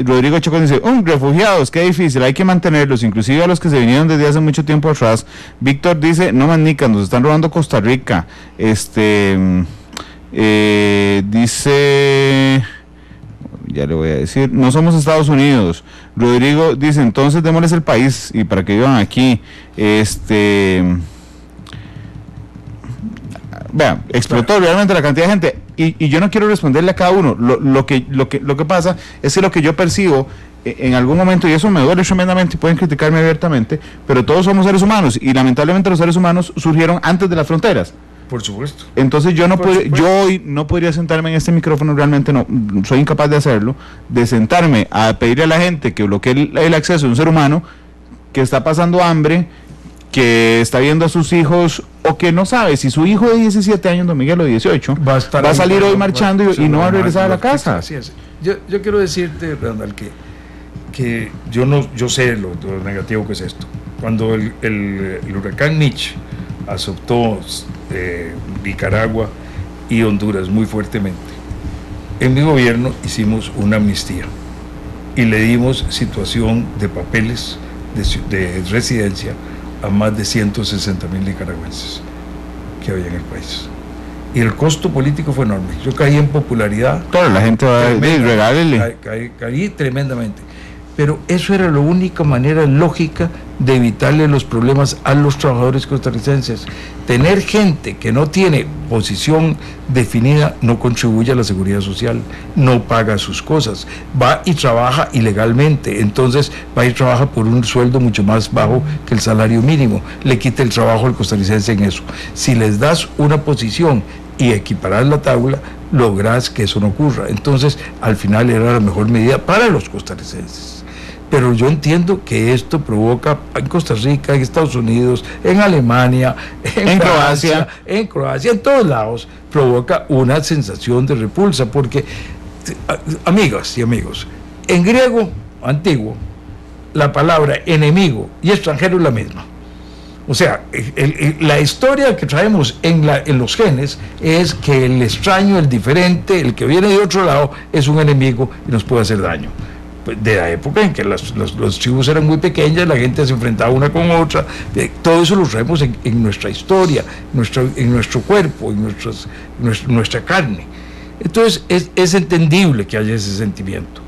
Rodrigo Chocón dice: refugiados, qué difícil, hay que mantenerlos, inclusive a los que se vinieron desde hace mucho tiempo atrás. Víctor dice: no más Nica, nos están robando Costa Rica. Dice, ya le voy a decir, no somos Estados Unidos. Rodrigo dice: entonces démosles el país y para que vivan aquí. Vean, explotó realmente la cantidad de gente, y yo no quiero responderle a cada uno. Lo que pasa es que lo que yo percibo en algún momento, y eso me duele tremendamente, y pueden criticarme abiertamente, pero todos somos seres humanos, y lamentablemente los seres humanos surgieron antes de las fronteras. Por supuesto. Entonces yo hoy no podría sentarme en este micrófono, realmente no, soy incapaz de hacerlo, de sentarme a pedirle a la gente que bloquee el acceso a un ser humano que está pasando hambre, que está viendo a sus hijos, o que no sabe si su hijo de 17 años, don Miguel, o 18, va a salir hoy marchando y no va a regresar a la casa. Así es. Yo quiero decirte, Randall, que yo sé lo negativo que es esto. Cuando el huracán Mitch azotó Nicaragua y Honduras muy fuertemente, en mi gobierno hicimos una amnistía y le dimos situación de papeles de residencia a más de 160,000 nicaragüenses que había en el país, y el costo político fue enorme. Yo caí en popularidad. Claro, la gente va a regalarle. Caí tremendamente, pero eso era la única manera lógica de evitarle los problemas a los trabajadores costarricenses. Tener gente que no tiene posición definida no contribuye a la seguridad social, no paga sus cosas, va y trabaja ilegalmente, entonces va y trabaja por un sueldo mucho más bajo que el salario mínimo, le quita el trabajo al costarricense en eso. Si les das una posición y equiparas la tabla, lográs que eso no ocurra. Entonces, al final era la mejor medida para los costarricenses. Pero yo entiendo que esto provoca en Costa Rica, en Estados Unidos, en Alemania, en Francia, en Croacia, en todos lados, provoca una sensación de repulsa, porque, amigas y amigos, en griego antiguo, la palabra enemigo y extranjero es la misma. O sea, la historia que traemos en los genes es que el extraño, el diferente, el que viene de otro lado, es un enemigo y nos puede hacer daño. De la época en que los tribus eran muy pequeñas, la gente se enfrentaba una con otra, todo eso lo traemos en nuestra historia, en nuestro cuerpo, en nuestra carne. Entonces es entendible que haya ese sentimiento,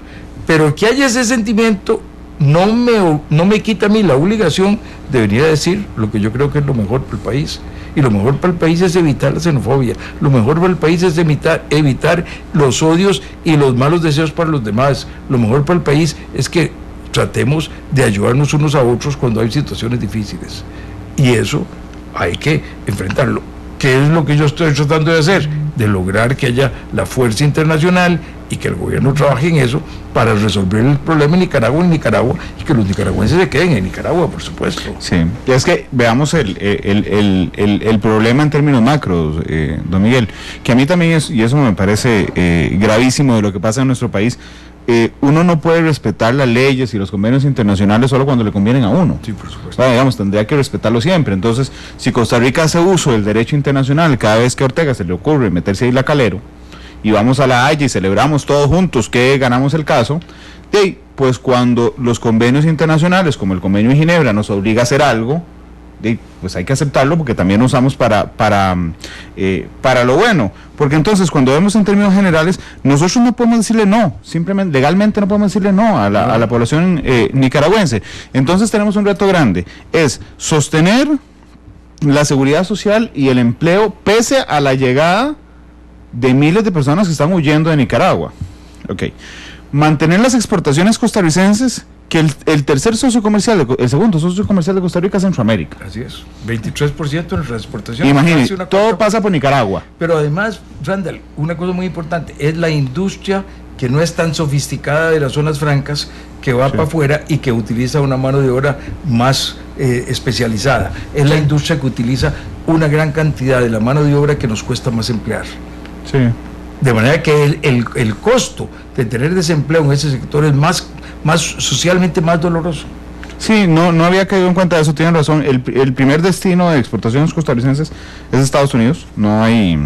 pero que haya ese sentimiento no me quita a mí la obligación de venir a decir lo que yo creo que es lo mejor para el país, Y lo mejor para el país es evitar la xenofobia, lo mejor para el país es evitar los odios y los malos deseos para los demás, lo mejor para el país es que tratemos de ayudarnos unos a otros cuando hay situaciones difíciles. Y eso hay que enfrentarlo. ¿Qué es lo que yo estoy tratando de hacer? De lograr que haya la fuerza internacional y que el gobierno trabaje en eso para resolver el problema en Nicaragua y que los nicaragüenses se queden en Nicaragua, por supuesto. Sí, y es que veamos el problema en términos macros, don Miguel, que a mí también es, y eso me parece gravísimo de lo que pasa en nuestro país. Uno no puede respetar las leyes y los convenios internacionales solo cuando le convienen a uno. Sí, por supuesto. Digamos, tendría que respetarlo siempre. Entonces, si Costa Rica hace uso del derecho internacional cada vez que a Ortega se le ocurre meterse ahí la calero, y vamos a la Haya y celebramos todos juntos que ganamos el caso, pues cuando los convenios internacionales, como el convenio de Ginebra, nos obliga a hacer algo, pues hay que aceptarlo porque también lo usamos para lo bueno. Porque entonces cuando vemos en términos generales, nosotros no podemos decirle no, simplemente legalmente no podemos decirle no a la población nicaragüense. Entonces tenemos un reto grande, es sostener la seguridad social y el empleo pese a la llegada de miles de personas que están huyendo de Nicaragua. Mantener las exportaciones costarricenses, que el tercer socio comercial, el segundo socio comercial de Costa Rica es Centroamérica. Así es, 23% de nuestra exportación. Imagínate, todo pasa por Nicaragua. Pero además, Randall, una cosa muy importante, es la industria que no es tan sofisticada de las zonas francas, que va para afuera y que utiliza una mano de obra más especializada. Es la industria que utiliza una gran cantidad de la mano de obra que nos cuesta más emplear. Sí. De manera que el costo de tener desempleo en ese sector es más socialmente más doloroso. Sí, no había caído en cuenta de eso, tienen razón. El primer destino de exportaciones costarricenses es Estados Unidos, no hay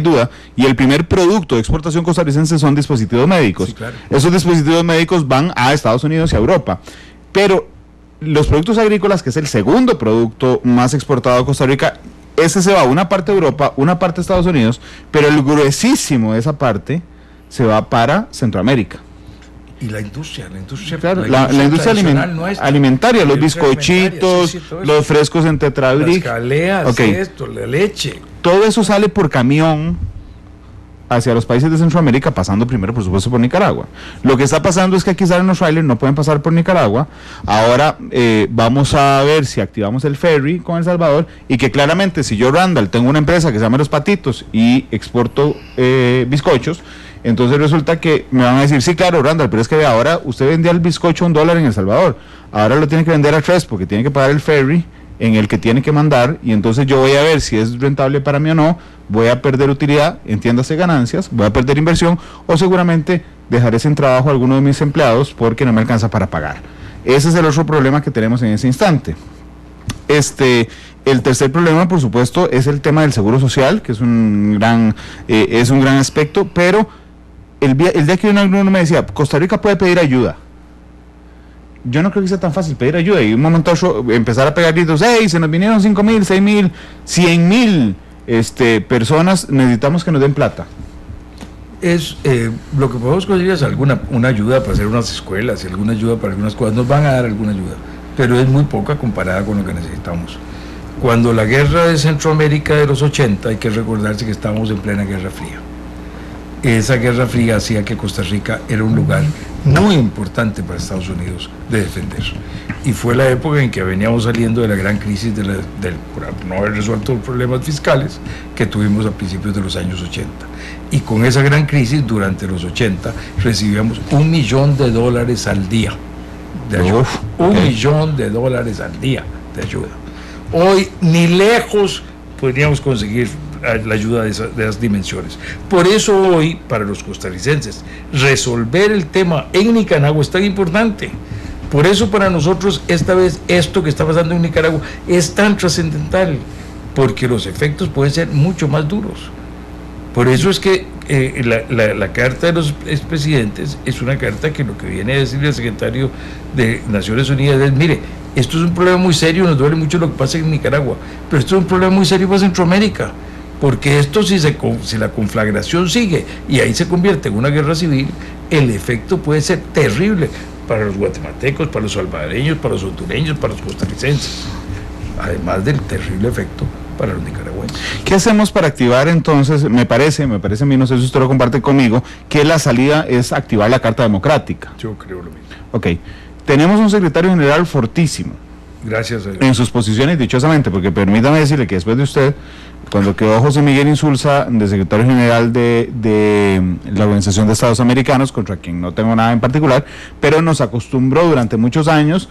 duda. Y el primer producto de exportación costarricense son dispositivos médicos. Sí, claro. Esos dispositivos médicos van a Estados Unidos y a Europa. Pero los productos agrícolas, que es el segundo producto más exportado de Costa Rica, ese se va una parte a Europa, una parte a Estados Unidos, pero el gruesísimo de esa parte se va para Centroamérica. Y la industria, claro, la industria alimentaria, los bizcochitos, sí, los frescos en tetrabric, las caleas, la leche. Todo eso sale por camión hacia los países de Centroamérica, pasando primero, por supuesto, por Nicaragua. Lo que está pasando es que aquí salen los trailers, no pueden pasar por Nicaragua. Ahora vamos a ver si activamos el ferry con El Salvador, y que claramente, si yo, Randall, tengo una empresa que se llama Los Patitos y exporto bizcochos, entonces resulta que me van a decir, sí, claro, Randall, pero es que ahora usted vendía el bizcocho $1 en El Salvador, ahora lo tiene que vender a 3 porque tiene que pagar el ferry en el que tiene que mandar, y entonces yo voy a ver si es rentable para mí o no, voy a perder utilidad, entiéndase ganancias, voy a perder inversión, o seguramente dejaré sin trabajo a alguno de mis empleados porque no me alcanza para pagar. Ese es el otro problema que tenemos en ese instante. El tercer problema, por supuesto, es el tema del seguro social, que es un gran aspecto, pero el día que uno me decía, Costa Rica puede pedir ayuda, yo no creo que sea tan fácil pedir ayuda, y un momento empezar a pegar gritos, hey, se nos vinieron 5,000, 6,000, 100,000 personas, necesitamos que nos den plata. Lo que podemos conseguir es una ayuda para hacer unas escuelas, y alguna ayuda para algunas cosas, nos van a dar alguna ayuda, pero es muy poca comparada con lo que necesitamos. Cuando la guerra de Centroamérica de los 80, hay que recordarse que estábamos en plena Guerra Fría. Esa Guerra Fría hacía que Costa Rica era un lugar muy importante para Estados Unidos de defender. Y fue la época en que veníamos saliendo de la gran crisis por no haber resuelto los problemas fiscales que tuvimos a principios de los años 80. Y con esa gran crisis, durante los 80, recibíamos $1 millón al día de ayuda. $1 millón al día de ayuda. Hoy, ni lejos, podríamos conseguir la ayuda de esas dimensiones. Por eso hoy, para los costarricenses, resolver el tema en Nicaragua es tan importante. Por eso para nosotros esta vez esto que está pasando en Nicaragua es tan trascendental, porque los efectos pueden ser mucho más duros. Por eso es que la carta de los expresidentes es una carta que lo que viene a decirle al secretario de Naciones Unidas es, mire, esto es un problema muy serio, nos duele mucho lo que pasa en Nicaragua, pero esto es un problema muy serio para Centroamérica, porque esto si la conflagración sigue y ahí se convierte en una guerra civil, el efecto puede ser terrible para los guatemaltecos, para los salvadoreños, para los hondureños, para los costarricenses. además del terrible efecto para los nicaragüenses. ¿Qué hacemos para activar entonces? Me parece a mí, no sé si usted lo comparte conmigo, que la salida es activar la Carta Democrática. Yo creo lo mismo. Ok, tenemos un secretario general fortísimo. Gracias a Dios. En sus posiciones, dichosamente, porque permítame decirle que después de usted, cuando quedó José Miguel Insulza de secretario general de la Organización de Estados Americanos, contra quien no tengo nada en particular, pero nos acostumbró durante muchos años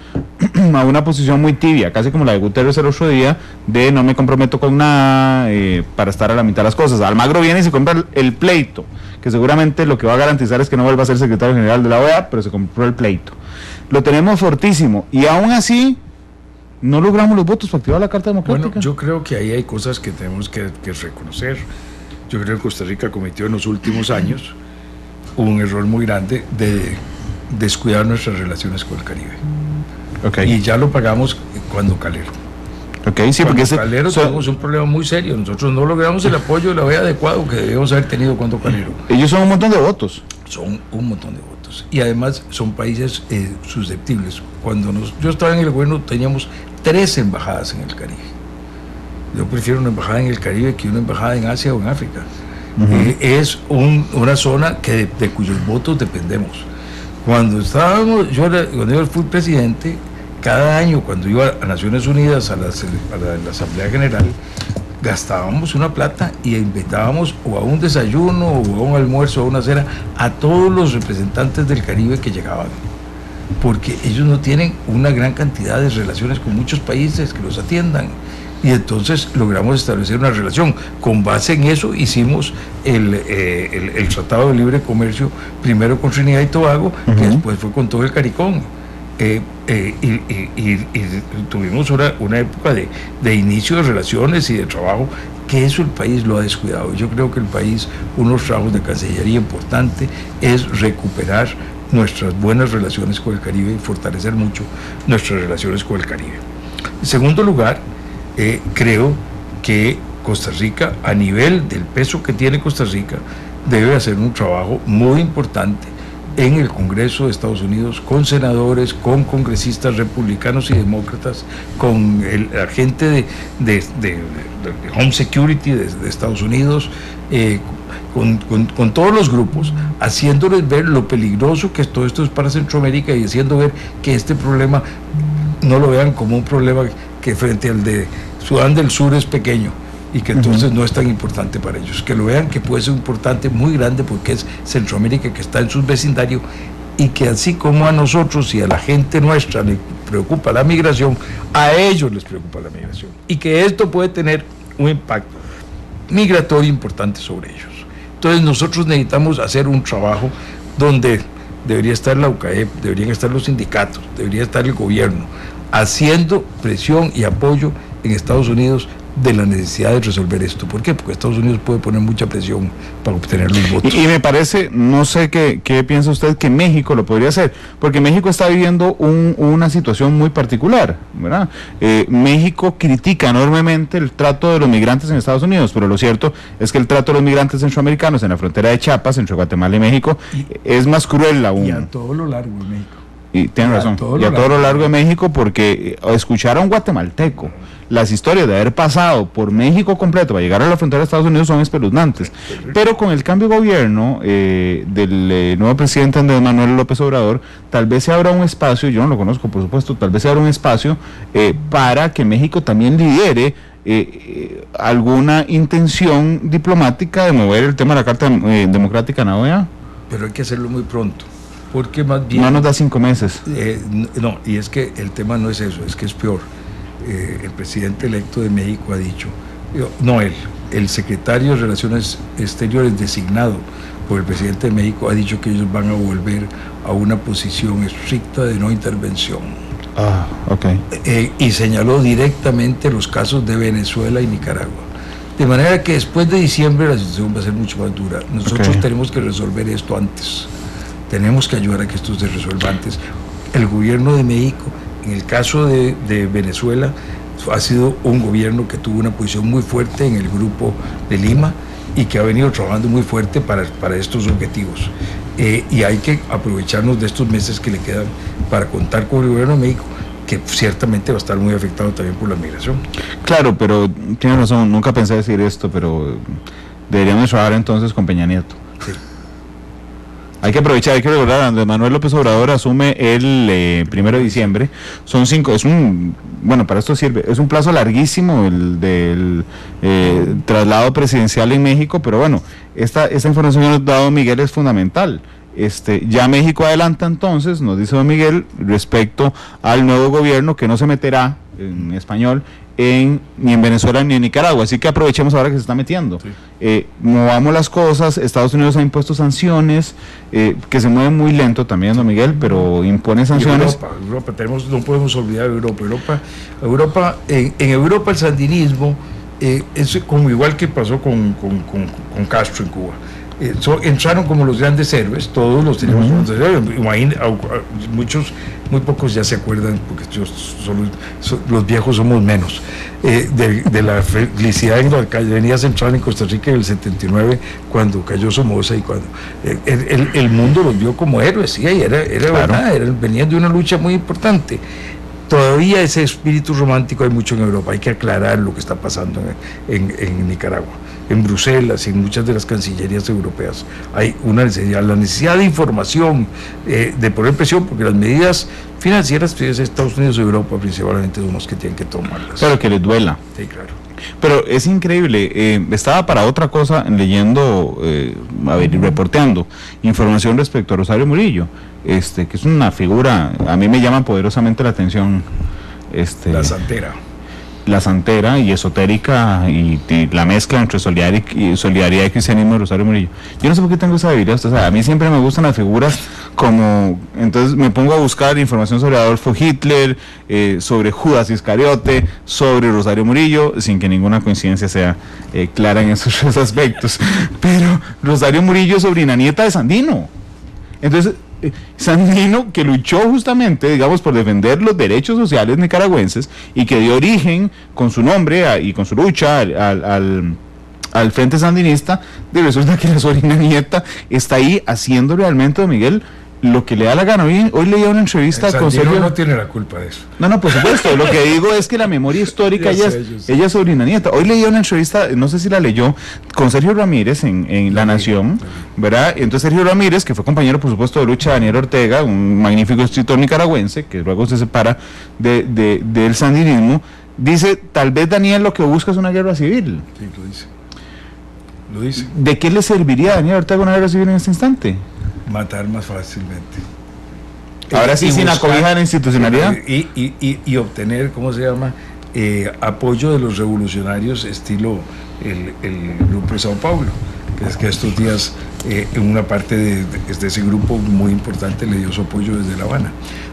a una posición muy tibia, casi como la de Guterres el otro día, de no me comprometo con nada, para estar a la mitad de las cosas. Almagro viene y se compra el pleito, que seguramente lo que va a garantizar es que no vuelva a ser secretario general de la OEA, pero se compró el pleito. Lo tenemos fortísimo, y aún así no logramos los votos para activar la Carta Democrática. Bueno, yo creo que ahí hay cosas que tenemos que reconocer. Yo creo que Costa Rica cometió en los últimos años un error muy grande de descuidar nuestras relaciones con el Caribe. Okay. Y ya lo pagamos cuando Calero. Okay, sí, cuando porque Calero tuvimos un problema muy serio. Nosotros no logramos el apoyo de la OEA adecuado que debíamos haber tenido cuando Calero. Ellos son un montón de votos. Son un montón de votos. Y además son países susceptibles. Cuando yo estaba en el gobierno teníamos 3 embajadas en el Caribe. Yo prefiero una embajada en el Caribe que una embajada en Asia o en África. Es una zona de cuyos votos dependemos. Cuando yo fui presidente, cada año cuando iba a Naciones Unidas a la Asamblea General, gastábamos una plata y invitábamos o a un desayuno o a un almuerzo o a una cena a todos los representantes del Caribe que llegaban, porque ellos no tienen una gran cantidad de relaciones con muchos países que los atiendan, y entonces logramos establecer una relación. Con base en eso hicimos el Tratado de Libre Comercio, primero con Trinidad y Tobago, que después fue con todo el CARICOM. Y tuvimos una época de inicio de relaciones y de trabajo, que eso el país lo ha descuidado. Yo creo que el país, unos trabajos de Cancillería importante es recuperar nuestras buenas relaciones con el Caribe y fortalecer mucho nuestras relaciones con el Caribe. En segundo lugar, creo que Costa Rica, a nivel del peso que tiene Costa Rica, debe hacer un trabajo muy importante en el Congreso de Estados Unidos, con senadores, con congresistas republicanos y demócratas, con la gente de Home Security de Estados Unidos, con todos los grupos, haciéndoles ver lo peligroso que todo esto es para Centroamérica y haciendo ver que este problema no lo vean como un problema que frente al de Sudán del Sur es pequeño y que entonces no es tan importante para ellos, que lo vean que puede ser importante, muy grande, porque es Centroamérica que está en su vecindario, y que así como a nosotros y a la gente nuestra le preocupa la migración, a ellos les preocupa la migración, y que esto puede tener un impacto migratorio importante sobre ellos. Entonces nosotros necesitamos hacer un trabajo donde debería estar la UCAEP, deberían estar los sindicatos, debería estar el gobierno, haciendo presión y apoyo en Estados Unidos de la necesidad de resolver esto. ¿Por qué? Porque Estados Unidos puede poner mucha presión para obtener los votos. Y me parece, no sé qué piensa usted, que México lo podría hacer, porque México está viviendo una situación muy particular, ¿verdad? México critica enormemente el trato de los migrantes en Estados Unidos, pero lo cierto es que el trato de los migrantes centroamericanos en la frontera de Chiapas, entre Guatemala y México, es más cruel aún. Y a todo lo largo de México. Y tiene razón, y a todo lo largo de México, porque escuchar a un guatemalteco las historias de haber pasado por México completo para llegar a la frontera de Estados Unidos son espeluznantes. Pero con el cambio de gobierno del nuevo presidente Andrés Manuel López Obrador, tal vez se abra un espacio, yo no lo conozco por supuesto, tal vez se abra un espacio para que México también lidere alguna intención diplomática de mover el tema de la Carta Democrática en la OEA. Pero hay que hacerlo muy pronto, porque más bien... No nos da 5 meses. No, y es que el tema no es eso, es que es peor. El presidente electo de México ha dicho, el secretario de Relaciones Exteriores designado por el presidente de México ha dicho que ellos van a volver a una posición estricta de no intervención. Y señaló directamente los casos de Venezuela y Nicaragua. De manera que después de diciembre la situación va a ser mucho más dura. Nosotros tenemos que resolver esto antes. Tenemos que ayudar a que esto se resuelva antes. El gobierno de México, en el caso de Venezuela, ha sido un gobierno que tuvo una posición muy fuerte en el Grupo de Lima y que ha venido trabajando muy fuerte para estos objetivos. Y hay que aprovecharnos de estos meses que le quedan para contar con el gobierno de México que ciertamente va a estar muy afectado también por la migración. Claro, pero tiene razón, nunca pensé decir esto, pero deberíamos trabajar entonces con Peña Nieto. Sí. Hay que aprovechar, hay que recordar, Andrés Manuel López Obrador asume el 1 de diciembre, son 5, bueno, para esto sirve, es un plazo larguísimo el del traslado presidencial en México, pero bueno, esta información que nos ha dado Miguel es fundamental. Ya México adelanta entonces, nos dice don Miguel, respecto al nuevo gobierno que no se meterá, en español, ni en Venezuela ni en Nicaragua, así que aprovechemos ahora que se está metiendo. Sí. Movamos las cosas. Estados Unidos ha impuesto sanciones, que se mueven muy lento también, don Miguel, pero impone sanciones. Europa, no podemos olvidar Europa. En Europa el sandinismo es como igual que pasó con Castro en Cuba. Entraron como los grandes héroes, todos los tenemos como grandes héroes, muy pocos ya se acuerdan, porque los viejos somos menos, de la felicidad en la Avenida Central en Costa Rica en el 79, cuando cayó Somoza y cuando el mundo los vio como héroes, sí, era claro. Verdad, venían de una lucha muy importante. Todavía ese espíritu romántico hay mucho en Europa, hay que aclarar lo que está pasando en Nicaragua, en Bruselas y en muchas de las cancillerías europeas. Hay la necesidad de información, de poner presión, porque las medidas financieras de Estados Unidos y Europa principalmente son los que tienen que tomarlas. Claro, que les duela. Sí, claro. Pero es increíble, estaba para otra cosa leyendo, reporteando información respecto a Rosario Murillo, que es una figura, a mí me llama poderosamente la atención. La santera y esotérica y la mezcla entre solidaridad y cristianismo de Rosario Murillo. Yo no sé por qué tengo esa debilidad, o sea, a mí siempre me gustan las figuras como, entonces me pongo a buscar información sobre Adolfo Hitler, sobre Judas Iscariote, sobre Rosario Murillo, sin que ninguna coincidencia sea clara en esos tres aspectos. Pero Rosario Murillo es sobrina nieta de Sandino. Entonces, Sandino, que luchó justamente, digamos, por defender los derechos sociales nicaragüenses y que dio origen con su nombre y con su lucha al Frente Sandinista, resulta que la sobrina nieta está ahí haciendo realmente, don Miguel, lo que le da la gana. Hoy leía una entrevista con Sergio. No tiene la culpa de eso. No, por supuesto. Lo que digo es que la memoria histórica, ella es sobrina nieta. Hoy leía una entrevista, no sé si la leyó, con Sergio Ramírez en La Nación, ¿verdad? Entonces Sergio Ramírez, que fue compañero, por supuesto, de lucha de Daniel Ortega, un magnífico escritor nicaragüense, que luego se separa del sandinismo, dice, tal vez Daniel lo que busca es una guerra civil. Sí, lo dice. ¿De qué le serviría a Daniel Ortega una guerra civil en este instante? Matar más fácilmente. Ahora sí, sin la cobija de la institucionalidad. Y obtener, ¿cómo se llama? Apoyo de los revolucionarios estilo el grupo de Sao Paulo, que es que estos días en una parte de ese grupo muy importante le dio su apoyo desde La Habana.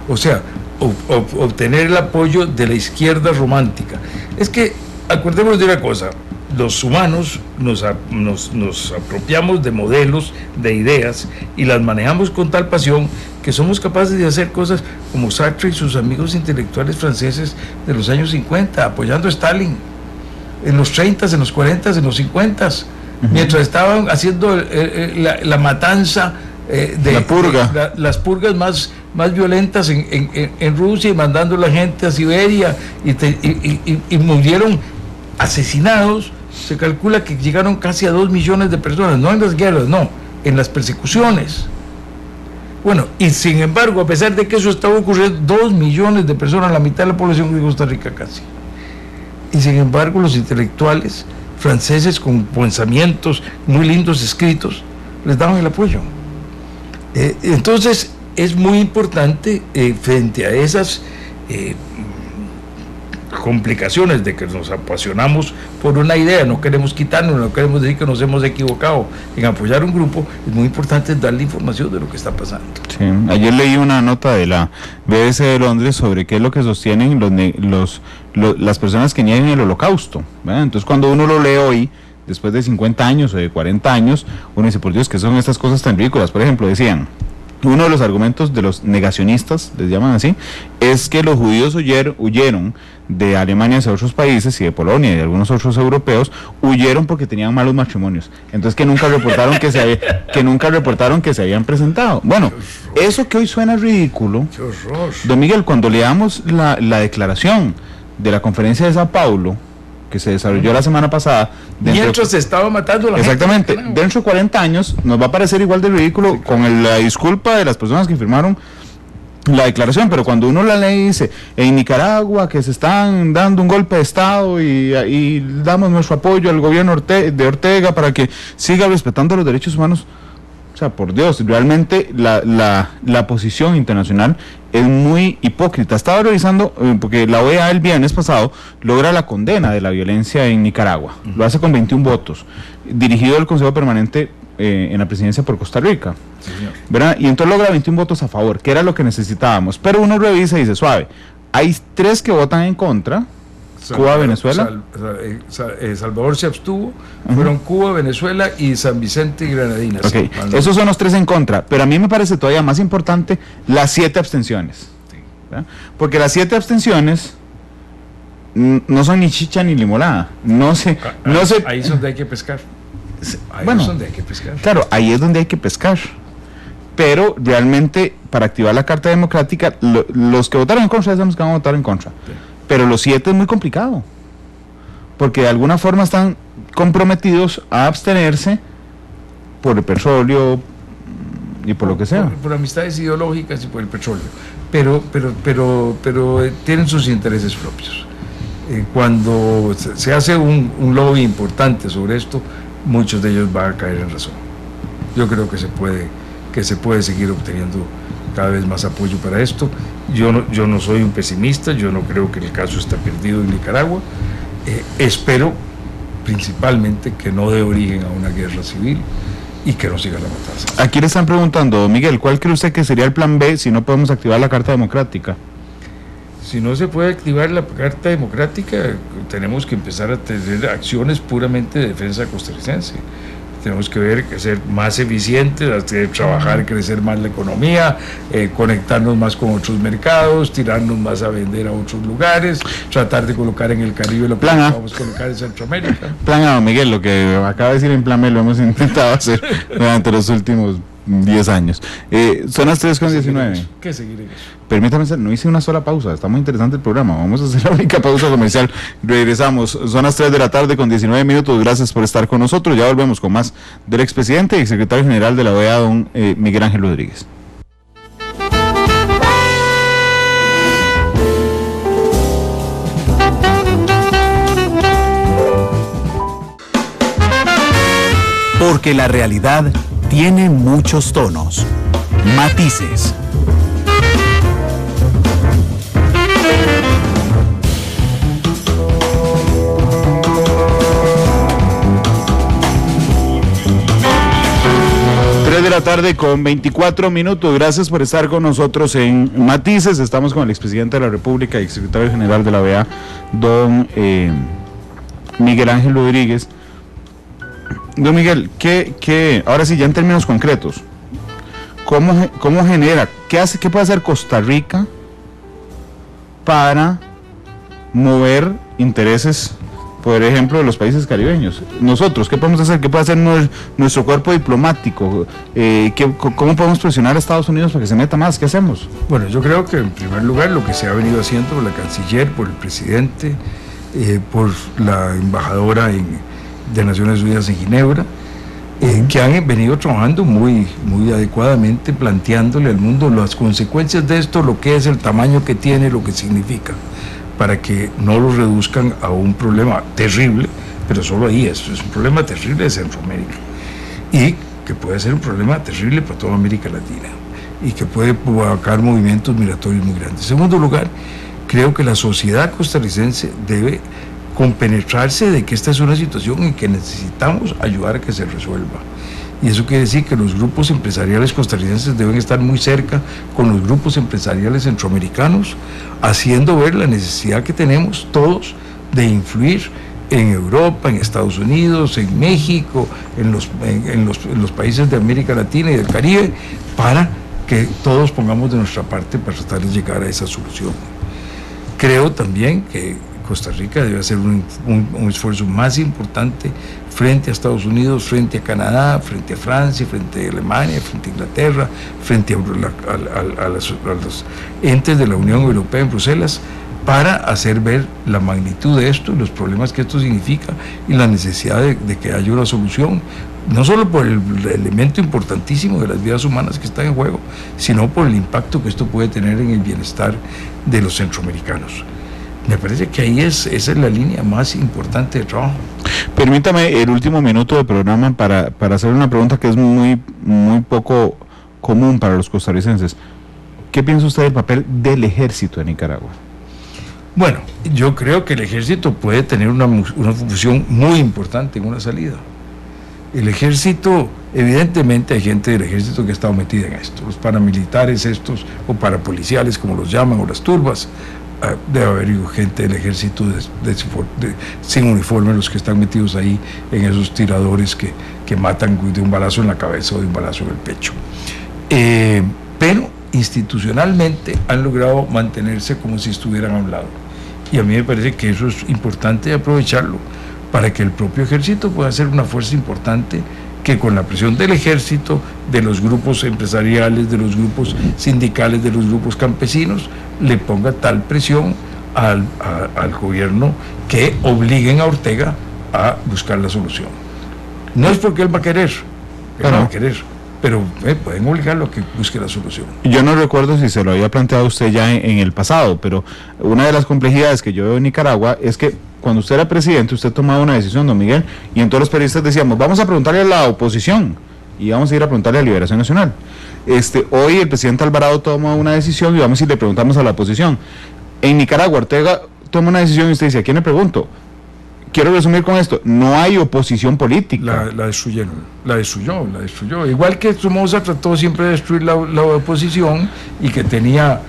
O sea, obtener el apoyo de la izquierda romántica. Es que, acordémonos de una cosa, los humanos nos apropiamos de modelos, de ideas, y las manejamos con tal pasión que somos capaces de hacer cosas como Sartre y sus amigos intelectuales franceses de los años 50, apoyando a Stalin en los 30, en los 40, en los 50, mientras estaban haciendo la matanza de la purga. Las purgas más violentas en Rusia, y mandando a la gente a Siberia, y murieron asesinados. Se calcula que llegaron casi a 2 millones de personas, no en las guerras, no, en las persecuciones. Bueno, y sin embargo, a pesar de que eso estaba ocurriendo, 2 millones de personas, la mitad de la población de Costa Rica casi. Y sin embargo, los intelectuales franceses con pensamientos muy lindos escritos les daban el apoyo. Entonces, es muy importante frente a esas complicaciones de que nos apasionamos por una idea, no queremos quitarnos, no queremos decir que nos hemos equivocado en apoyar un grupo, es muy importante darle información de lo que está pasando. Sí. Ayer leí una nota de la BBC de Londres sobre qué es lo que sostienen las personas que niegan el Holocausto, ¿verdad? Entonces cuando uno lo lee hoy, después de 50 años o de 40 años, uno dice, por Dios, ¿qué son estas cosas tan ridículas? Por ejemplo, decían, uno de los argumentos de los negacionistas, les llaman así, es que los judíos huyeron de Alemania hacia otros países y de Polonia y de algunos otros europeos, huyeron porque tenían malos matrimonios. Entonces que nunca reportaron que se habían presentado. Bueno, eso que hoy suena ridículo, don Miguel, cuando leamos la declaración de la conferencia de Sao Paulo, que se desarrolló la semana pasada. Mientras se estaba matando la gente. Exactamente. Dentro de 40 años nos va a parecer igual de ridículo, sí, con la disculpa de las personas que firmaron la declaración, pero cuando uno la lee y dice, en Nicaragua que se están dando un golpe de Estado y damos nuestro apoyo al gobierno de Ortega para que siga respetando los derechos humanos. O sea, por Dios, realmente la posición internacional es muy hipócrita. Estaba revisando, porque la OEA el viernes pasado logra la condena de la violencia en Nicaragua. Lo hace con 21 votos, dirigido el Consejo Permanente en la presidencia por Costa Rica. Sí, ¿verdad? Y entonces logra 21 votos a favor, que era lo que necesitábamos. Pero uno revisa y dice, suave, hay 3 que votan en contra. Cuba, Venezuela. Salvador se abstuvo, fueron Cuba, Venezuela y San Vicente y Granadinas. Okay. Esos son los 3 en contra, pero a mí me parece todavía más importante las 7 abstenciones. Sí. Porque las 7 abstenciones no son ni chicha ni limonada. Ahí es donde hay que pescar. Claro, ahí es donde hay que pescar. Pero realmente, para activar la Carta Democrática, los que votaron en contra, ya sabemos que van a votar en contra. Sí. Pero los 7 es muy complicado, porque de alguna forma están comprometidos a abstenerse por el petróleo y por lo que sea. Por amistades ideológicas y por el petróleo. Pero tienen sus intereses propios. Cuando se hace un lobby importante sobre esto, muchos de ellos van a caer en razón. Yo creo que se puede seguir obteniendo cada vez más apoyo para esto. Yo no soy un pesimista, yo no creo que el caso está perdido en Nicaragua. Espero principalmente que no dé origen a una guerra civil y que no siga la matanza. Aquí le están preguntando, Miguel, ¿cuál cree usted que sería el plan B si no podemos activar la Carta Democrática? Si no se puede activar la Carta Democrática, tenemos que empezar a tener acciones puramente de defensa costarricense. Tenemos que ser más eficientes, trabajar, crecer más la economía, conectarnos más con otros mercados, tirarnos más a vender a otros lugares, tratar de colocar en el Caribe lo que vamos a colocar en Centroamérica. Plan A, Miguel, lo que acaba de decir en plan B lo hemos intentado hacer durante los últimos 10 años. Son las 3:19. ¿Qué seguir en eso? Permítame, no hice una sola pausa, está muy interesante el programa, vamos a hacer la única pausa comercial, regresamos, son las 3 de la tarde con 19 minutos, gracias por estar con nosotros, ya volvemos con más del expresidente y secretario general de la OEA, don Miguel Ángel Rodríguez. Porque la realidad tiene muchos tonos, matices. De la tarde con 24 minutos, gracias por estar con nosotros en Matices. Estamos con el expresidente de la República y secretario general de la OEA, don Miguel Ángel Rodríguez. Don Miguel, ahora sí, ya en términos concretos, ¿cómo genera, qué puede hacer Costa Rica para mover intereses, por ejemplo, de los países caribeños? Nosotros, ¿qué podemos hacer? ¿Qué puede hacer nuestro cuerpo diplomático? ¿Cómo podemos presionar a Estados Unidos para que se meta más? ¿Qué hacemos? Bueno, yo creo que en primer lugar lo que se ha venido haciendo por la canciller, por el presidente, por la embajadora de Naciones Unidas en Ginebra, que han venido trabajando muy adecuadamente, planteándole al mundo las consecuencias de esto, lo que es, el tamaño que tiene, lo que significa, para que no lo reduzcan a un problema terrible, pero solo ahí, esto es un problema terrible de Centroamérica, y que puede ser un problema terrible para toda América Latina, y que puede provocar movimientos migratorios muy grandes. En segundo lugar, creo que la sociedad costarricense debe compenetrarse de que esta es una situación en que necesitamos ayudar a que se resuelva. Y eso quiere decir que los grupos empresariales costarricenses deben estar muy cerca con los grupos empresariales centroamericanos, haciendo ver la necesidad que tenemos todos de influir en Europa, en Estados Unidos, en México, en los países de América Latina y del Caribe, para que todos pongamos de nuestra parte para tratar de llegar a esa solución. Creo también que Costa Rica debe hacer un esfuerzo más importante frente a Estados Unidos, frente a Canadá, frente a Francia, frente a Alemania, frente a Inglaterra, frente a los entes de la Unión Europea en Bruselas, para hacer ver la magnitud de esto, los problemas que esto significa y la necesidad de que haya una solución, no solo por el elemento importantísimo de las vidas humanas que están en juego, sino por el impacto que esto puede tener en el bienestar de los centroamericanos. Me parece que ahí esa es la línea más importante de trabajo. Permítame el último minuto del programa para hacer una pregunta que es muy poco común para los costarricenses. ¿Qué piensa usted del papel del ejército en Nicaragua? Bueno, yo creo que el ejército puede tener una función muy importante en una salida. El ejército, evidentemente hay gente del ejército que ha estado metida en esto, los paramilitares estos, o parapoliciales como los llaman, o las turbas. Debe haber gente del ejército sin uniforme, los que están metidos ahí en esos tiradores que matan de un balazo en la cabeza o de un balazo en el pecho. Pero institucionalmente han logrado mantenerse como si estuvieran a un lado. Y a mí me parece que eso es importante aprovecharlo para que el propio ejército pueda ser una fuerza importante que con la presión del ejército, de los grupos empresariales, de los grupos sindicales, de los grupos campesinos, le ponga tal presión al gobierno que obliguen a Ortega a buscar la solución. No es porque él va a querer, pero pueden obligarlo a que busque la solución. Yo no recuerdo si se lo había planteado usted ya en el pasado, pero una de las complejidades que yo veo en Nicaragua es que cuando usted era presidente, usted tomaba una decisión, don Miguel, y en todos los periodistas decíamos, vamos a preguntarle a la oposición, y vamos a ir a preguntarle a Liberación Nacional. Hoy el presidente Alvarado toma una decisión y vamos y le preguntamos a la oposición. En Nicaragua, Ortega toma una decisión y usted dice, ¿a quién le pregunto? Quiero resumir con esto, no hay oposición política. La destruyó. Igual que Somoza trató siempre de destruir la oposición y que tenía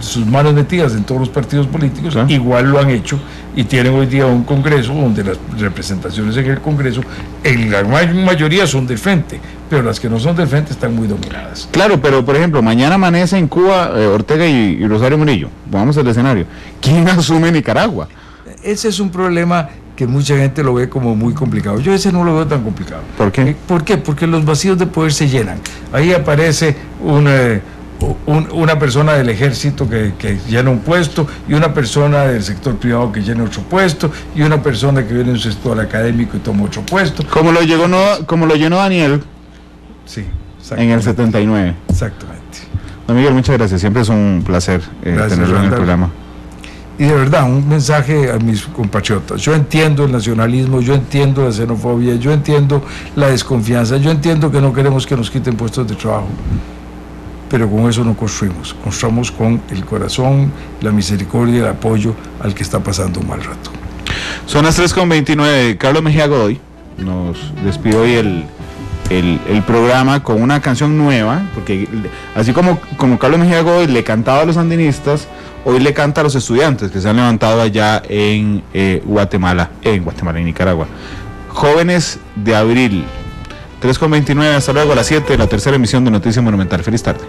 sus manos metidas en todos los partidos políticos, ¿sí? Igual lo han hecho y tienen hoy día un Congreso donde las representaciones en el Congreso en la mayoría son del frente, pero las que no son del frente están muy dominadas. Claro, pero por ejemplo, mañana amanece en Cuba Ortega y Rosario Murillo, vamos al escenario. ¿Quién asume Nicaragua? Ese es un problema que mucha gente lo ve como muy complicado. Yo ese no lo veo tan complicado. ¿Por qué? ¿Por qué? Porque los vacíos de poder se llenan. Ahí aparece una persona del ejército que llena un puesto, y una persona del sector privado que llena otro puesto, y una persona que viene de un sector académico y toma otro puesto. Como lo llenó Daniel. Sí, en el 79. Exactamente. Don Miguel, muchas gracias. Siempre es un placer tenerlo en el programa. Y de verdad, un mensaje a mis compatriotas. Yo entiendo el nacionalismo, yo entiendo la xenofobia, yo entiendo la desconfianza, yo entiendo que no queremos que nos quiten puestos de trabajo. Pero con eso no construimos con el corazón, la misericordia y el apoyo al que está pasando un mal rato. Son las 3:29. Carlos Mejía Godoy nos despidió hoy el programa con una canción nueva, porque así como Carlos Mejía Godoy le cantaba a los sandinistas, hoy le canta a los estudiantes que se han levantado allá en Guatemala, en Nicaragua. Jóvenes de Abril. 3:29, hasta luego a las 7, la tercera emisión de Noticias Monumental. Feliz tarde.